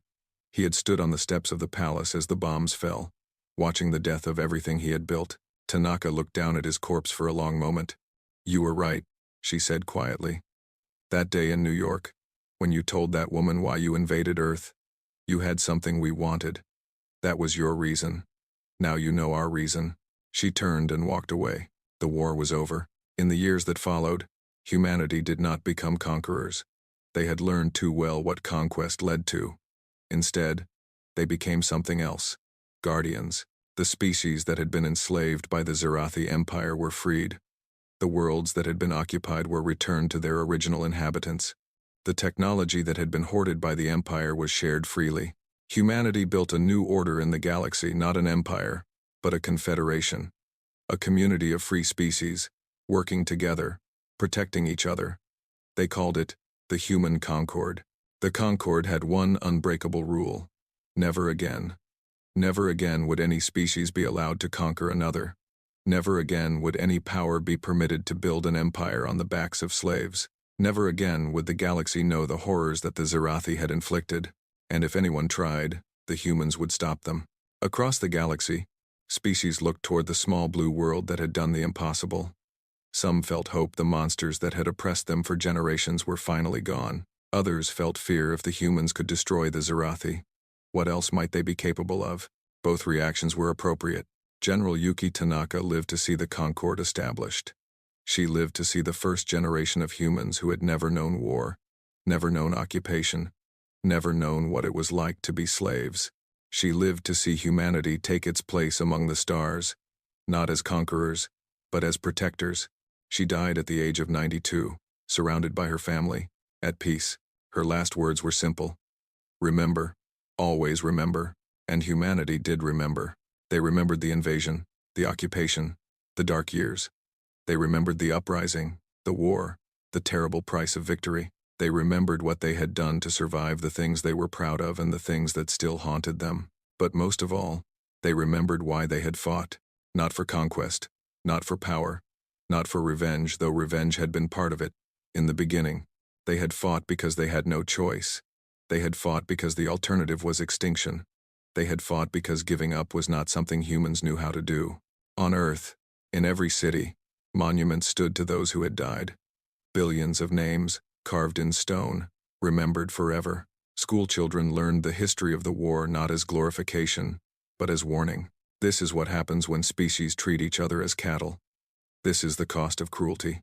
He had stood on the steps of the palace as the bombs fell, watching the death of everything he had built. Tanaka looked down at his corpse for a long moment. You were right, she said quietly. That day in New York, when you told that woman why you invaded Earth, you had something we wanted. That was your reason. Now you know our reason. She turned and walked away. The war was over. In the years that followed, humanity did not become conquerors. They had learned too well what conquest led to. Instead, they became something else. Guardians. The species that had been enslaved by the Zirathi Empire were freed. The worlds that had been occupied were returned to their original inhabitants. The technology that had been hoarded by the Empire was shared freely. Humanity built a new order in the galaxy, not an empire, but a confederation. A community of free species, working together, protecting each other. They called it the Human Concord. The Concord had one unbreakable rule. Never again. Never again would any species be allowed to conquer another. Never again would any power be permitted to build an empire on the backs of slaves. Never again would the galaxy know the horrors that the Zirathi had inflicted, and if anyone tried, the humans would stop them. Across the galaxy, species looked toward the small blue world that had done the impossible. Some felt hope the monsters that had oppressed them for generations were finally gone. Others felt fear if the humans could destroy the Zirathi. What else might they be capable of? Both reactions were appropriate. General Yuki Tanaka lived to see the Concord established. She lived to see the first generation of humans who had never known war, never known occupation, never known what it was like to be slaves. She lived to see humanity take its place among the stars, not as conquerors, but as protectors. She died at the age of 92, surrounded by her family, at peace. Her last words were simple. Remember, always remember. And humanity did remember. They remembered the invasion, the occupation, the dark years. They remembered the uprising, the war, the terrible price of victory. They remembered what they had done to survive the things they were proud of and the things that still haunted them. But most of all, they remembered why they had fought. Not for conquest, not for power, not for revenge, though revenge had been part of it. In the beginning, they had fought because they had no choice. They had fought because the alternative was extinction. They had fought because giving up was not something humans knew how to do. On Earth, in every city, monuments stood to those who had died. Billions of names, carved in stone, remembered forever. Schoolchildren learned the history of the war not as glorification, but as warning. This is what happens when species treat each other as cattle. This is the cost of cruelty.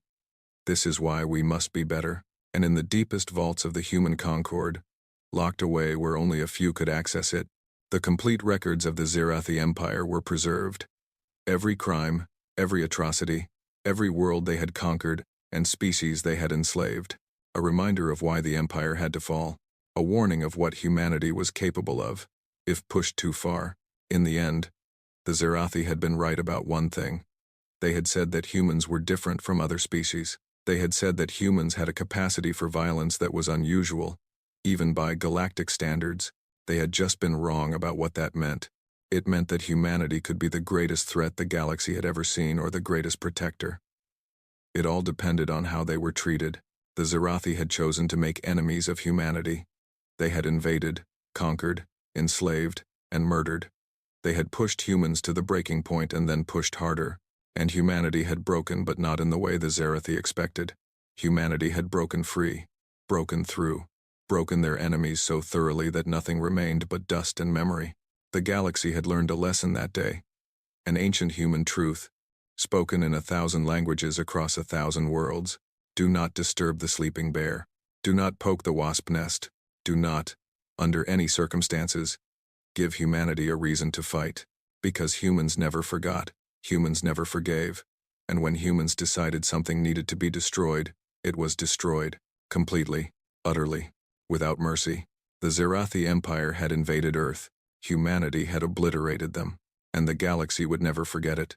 This is why we must be better. And in the deepest vaults of the human concord, locked away where only a few could access it, the complete records of the Zirathi Empire were preserved. Every crime, every atrocity, every world they had conquered, and species they had enslaved. A reminder of why the Empire had to fall. A warning of what humanity was capable of, if pushed too far. In the end, the Zirathi had been right about one thing. They had said that humans were different from other species. They had said that humans had a capacity for violence that was unusual, even by galactic standards. They had just been wrong about what that meant. It meant that humanity could be the greatest threat the galaxy had ever seen or the greatest protector. It all depended on how they were treated. The Zirathi had chosen to make enemies of humanity. They had invaded, conquered, enslaved, and murdered. They had pushed humans to the breaking point and then pushed harder, and humanity had broken, but not in the way the Zerathi expected. Humanity had broken free, broken through, broken their enemies so thoroughly that nothing remained but dust and memory. The galaxy had learned a lesson that day, an ancient human truth, spoken in 1,000 languages across 1,000 worlds. Do not disturb the sleeping bear. Do not poke the wasp nest. Do not, under any circumstances, give humanity a reason to fight. Because humans never forgot, humans never forgave, and when humans decided something needed to be destroyed, it was destroyed, completely, utterly, without mercy. The Zerathi Empire had invaded Earth, humanity had obliterated them, and the galaxy would never forget it.